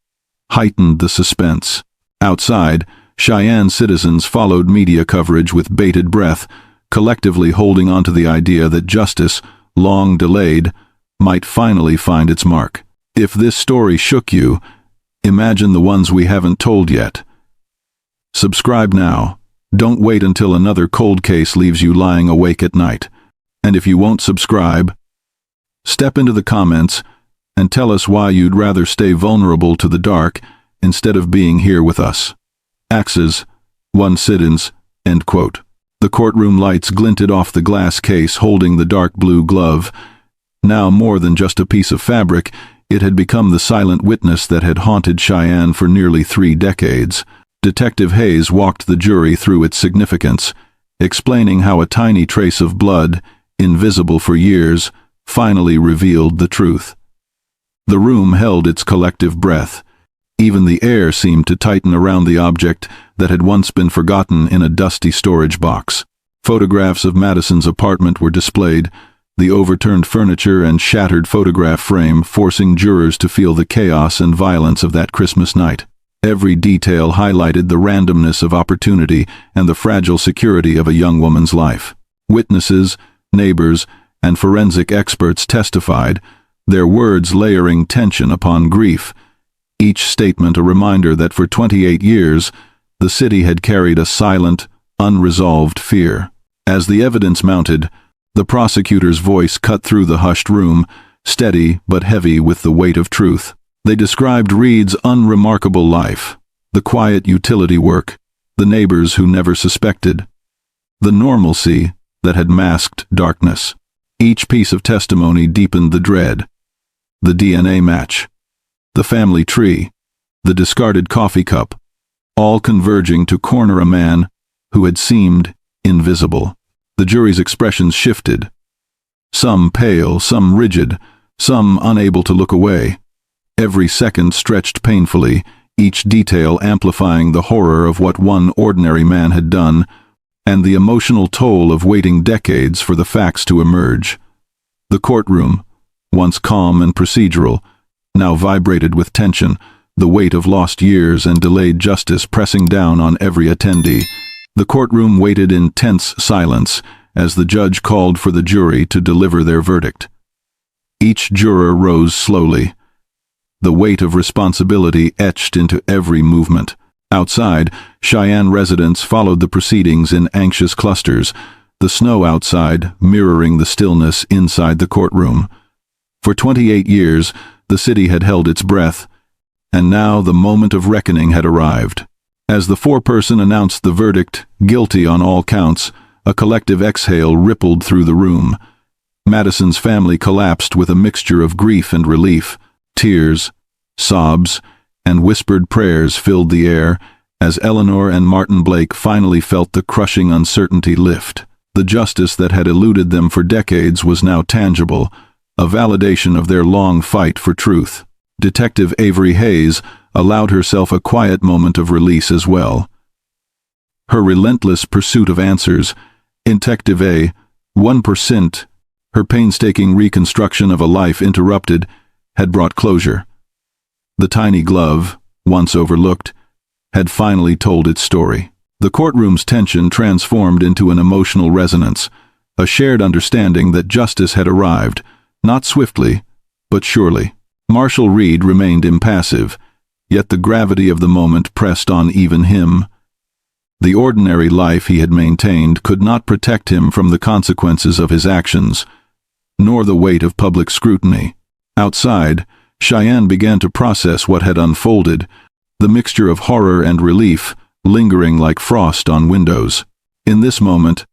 S1: heightened the suspense. Outside, Cheyenne citizens followed media coverage with bated breath, collectively holding on to the idea that justice, long delayed, might finally find its mark. If this story shook you, imagine the ones we haven't told yet. Subscribe now. Don't wait until another cold case leaves you lying awake at night. And if you won't subscribe, step into the comments and tell us why you'd rather stay vulnerable to the dark instead of being here with us. Axes, one sit-ins, end quote. The courtroom lights glinted off the glass case holding the dark blue glove. Now more than just a piece of fabric, it had become the silent witness that had haunted Cheyenne for nearly 3 decades. Detective Hayes walked the jury through its significance, explaining how a tiny trace of blood, invisible for years, finally revealed the truth. The room held its collective breath. Even the air seemed to tighten around the object that had once been forgotten in a dusty storage box. Photographs of Madison's apartment were displayed, the overturned furniture and shattered photograph frame forcing jurors to feel the chaos and violence of that Christmas night. Every detail highlighted the randomness of opportunity and the fragile security of a young woman's life. Witnesses, neighbors, and forensic experts testified, their words layering tension upon grief, each statement a reminder that for 28 years, the city had carried a silent, unresolved fear. As the evidence mounted, the prosecutor's voice cut through the hushed room, steady but heavy with the weight of truth. They described Reed's unremarkable life, the quiet utility work, the neighbors who never suspected, the normalcy that had masked darkness. Each piece of testimony deepened the dread. The DNA match, the family tree, the discarded coffee cup, all converging to corner a man who had seemed invisible. The jury's expressions shifted, some pale, some rigid, some unable to look away. Every second stretched painfully, each detail amplifying the horror of what one ordinary man had done, and the emotional toll of waiting decades for the facts to emerge. The courtroom, once calm and procedural, now vibrated with tension, the weight of lost years and delayed justice pressing down on every attendee. The courtroom waited in tense silence as the judge called for the jury to deliver their verdict. Each juror rose slowly, the weight of responsibility etched into every movement. Outside, Cheyenne residents followed the proceedings in anxious clusters, the snow outside mirroring the stillness inside the courtroom. For 28 years, the city had held its breath, and now the moment of reckoning had arrived. As the foreperson announced the verdict, guilty on all counts, a collective exhale rippled through the room. Madison's family collapsed with a mixture of grief and relief. Tears, sobs, and whispered prayers filled the air as Eleanor and Martin Blake finally felt the crushing uncertainty lift. The justice that had eluded them for decades was now tangible, a validation of their long fight for truth. Detective Avery Hayes allowed herself a quiet moment of release as well. Her relentless pursuit of answers, Detective A, 1%, her painstaking reconstruction of a life interrupted, had brought closure. The tiny glove, once overlooked, had finally told its story. The courtroom's tension transformed into an emotional resonance, a shared understanding that justice had arrived, not swiftly, but surely. Marshall Reed remained impassive, yet the gravity of the moment pressed on even him. The ordinary life he had maintained could not protect him from the consequences of his actions, nor the weight of public scrutiny. Outside, Cheyenne began to process what had unfolded, the mixture of horror and relief lingering like frost on windows. In this moment,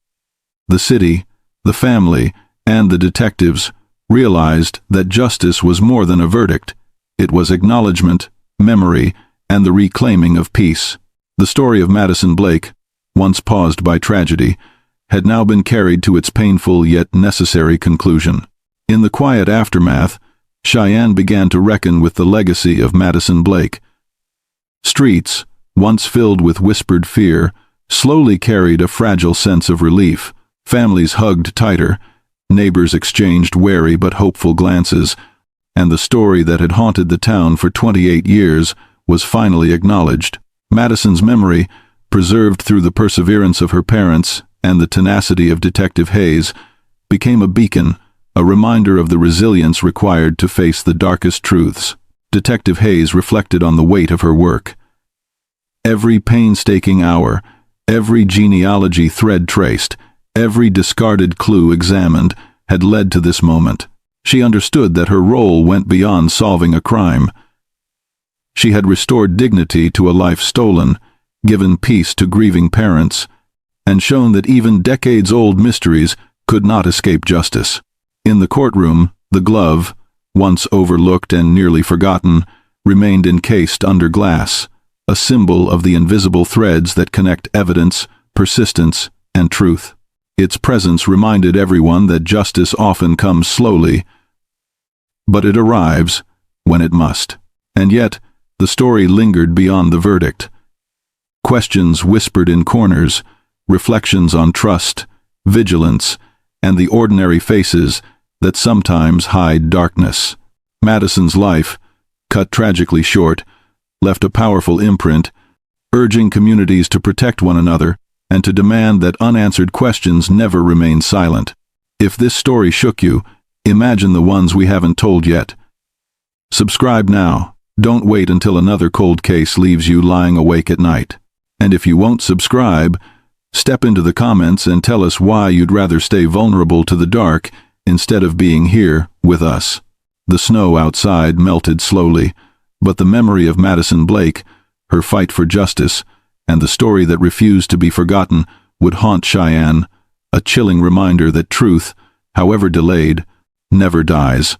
S1: the city, the family, and the detectives realized that justice was more than a verdict. It was acknowledgement, memory, and the reclaiming of peace. The story of Madison Blake, once paused by tragedy, had now been carried to its painful yet necessary conclusion. In the quiet aftermath, Cheyenne began to reckon with the legacy of Madison Blake. Streets, once filled with whispered fear, slowly carried a fragile sense of relief. Families hugged tighter, neighbors exchanged wary but hopeful glances, and the story that had haunted the town for 28 years was finally acknowledged. Madison's memory, preserved through the perseverance of her parents and the tenacity of Detective Hayes, became a beacon, a reminder of the resilience required to face the darkest truths. Detective Hayes reflected on the weight of her work. Every painstaking hour, every genealogy thread traced, every discarded clue examined, had led to this moment. She understood that her role went beyond solving a crime. She had restored dignity to a life stolen, given peace to grieving parents, and shown that even decades-old mysteries could not escape justice. In the courtroom, the glove, once overlooked and nearly forgotten, remained encased under glass, a symbol of the invisible threads that connect evidence, persistence, and truth. Its presence reminded everyone that justice often comes slowly, but it arrives when it must. And yet, the story lingered beyond the verdict. Questions whispered in corners, reflections on trust, vigilance, and the ordinary faces that sometimes hide darkness. Madison's life, cut tragically short, left a powerful imprint, urging communities to protect one another and to demand that unanswered questions never remain silent. If this story shook you, imagine the ones we haven't told yet. Subscribe now. Don't wait until another cold case leaves you lying awake at night. And if you won't subscribe, step into the comments and tell us why you'd rather stay vulnerable to the dark instead of being here with us. The snow outside melted slowly, but the memory of Madison Blake, her fight for justice, and the story that refused to be forgotten would haunt Cheyenne, a chilling reminder that truth, however delayed, never dies.